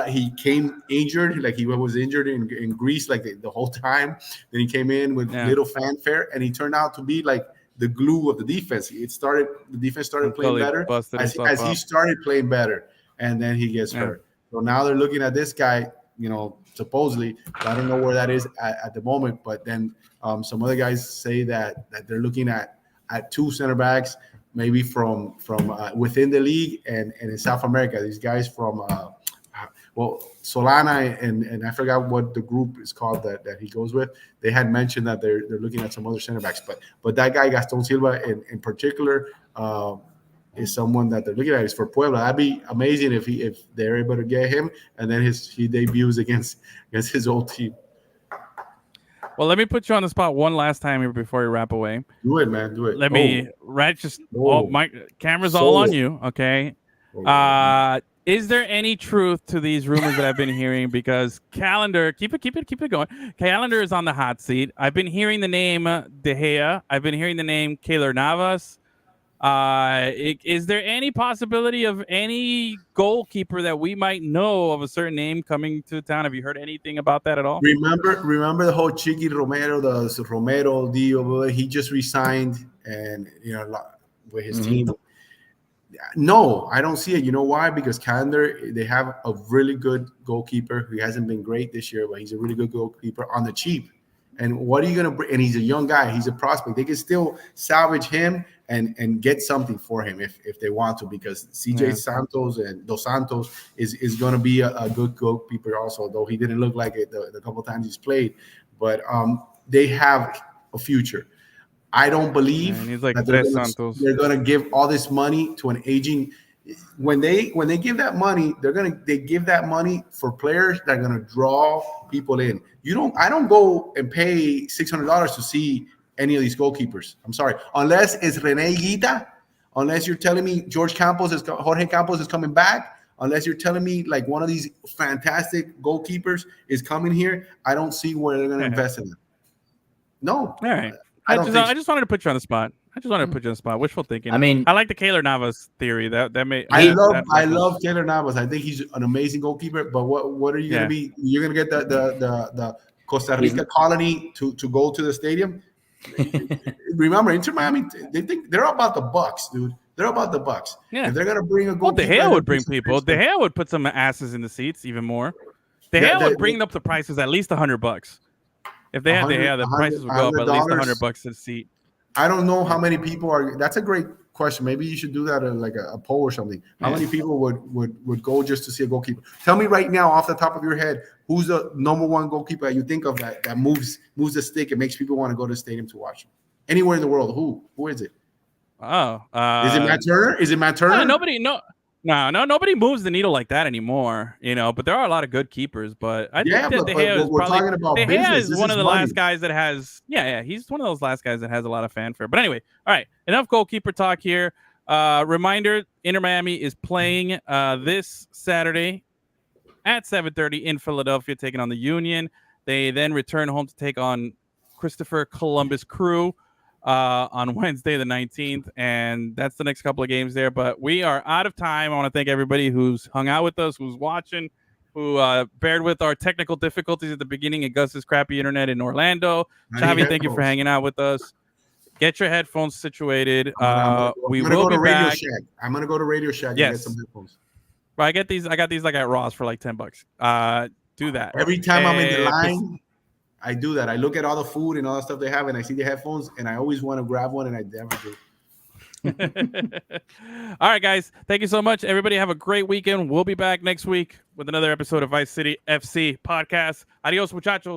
C: He came injured, like he was injured in Greece like the whole time. Then he came in with little fanfare, and he turned out to be like the glue of the defense. The defense started playing better as he started playing better, and then he gets hurt. So now they're looking at this guy, supposedly. I don't know where that is at the moment, but then some other guys say that they're looking at two center backs, maybe from within the league and in South America. These guys from Solana and I forgot what the group is called that he goes with. They had mentioned that they're looking at some other center backs, but that guy Gaston Silva in particular is someone that they're looking at. Is for Puebla. That'd be amazing if they're able to get him, and then he debuts against his old team.
A: Well, let me put you on the spot one last time here before we wrap away.
C: Do it, man. Do it.
A: Let me my camera's all on you, okay? Is there any truth to these rumors that I've been hearing? Because Calendar, keep it going. Calendar is on the hot seat. I've been hearing the name De Gea. I've been hearing the name Keylor Navas. Is there any possibility of any goalkeeper that we might know of a certain name coming to town? Have you heard anything about that at all?
C: Remember the whole Chiqui Romero, the Romero deal? He just resigned, and with his team. No, I don't see it. You know why? Because Calendar, they have a really good goalkeeper. He hasn't been great this year, but he's a really good goalkeeper on the cheap. And what are you going to bring? And he's a young guy. He's a prospect. They can still salvage him and get something for him if they want to, because CJ Santos and Dos Santos is going to be a good goalkeeper also, though he didn't look like it the couple of times he's played. But they have a future. I don't believe that they're going to give all this money to an aging. When they give that money, they give that money for players that are going to draw people in. I don't go and pay $600 to see any of these goalkeepers. I'm sorry, unless it's Rene Higuita, unless you're telling me Jorge Campos is coming back, unless you're telling me like one of these fantastic goalkeepers is coming here. I don't see where they're going to invest in them. No,
A: all right. I just wanted to put you on the spot. Wishful thinking. I mean, I like the Keylor Navas theory. That may.
C: I love Keylor Navas. I think he's an amazing goalkeeper. But what are you going to be? You're going to get the Costa Rica colony to go to the stadium. Remember, Inter Miami, they think they're about the bucks, dude. They're about the bucks. Yeah. If they're going to bring a goalkeeper,
A: De Gea would bring people. De Gea would put some asses in the seats even more. De Gea would bring up the prices at least $100. If they had De Gea, the prices would go up at least $100 a seat.
C: I don't know how many people are. That's a great question. Maybe you should do that like a poll or something. How many people would go just to see a goalkeeper? Tell me right now, off the top of your head, who's the number one goalkeeper that you think of that moves the stick and makes people want to go to the stadium to watch him? Anywhere in the world, who is it?
A: Oh,
C: is it Matt Turner?
A: Nobody moves the needle like that anymore, But there are a lot of good keepers. But I think De Gea is one of the last guys that has, he's one of those last guys that has a lot of fanfare. But anyway, all right, enough goalkeeper talk here. Reminder: Inter Miami is playing this Saturday at 7:30 in Philadelphia, taking on the Union. They then return home to take on Christopher Columbus Crew on Wednesday the 19th, and that's the next couple of games there. But we are out of time. I want to thank everybody who's hung out with us, who's watching, who bared with our technical difficulties at the beginning of Gus's crappy internet in Orlando. Xavi, thank you for hanging out with us. Get your headphones situated. We will be back.
C: I'm gonna go to Radio Shack and get some headphones.
A: Well, I got these like at Ross for like $10. Do that
C: every time I'm in the line. I do that. I look at all the food and all the stuff they have, and I see the headphones, and I always want to grab one, and I never do.
A: All right, guys. Thank you so much. Everybody have a great weekend. We'll be back next week with another episode of Vice City FC Podcast. Adios, muchachos.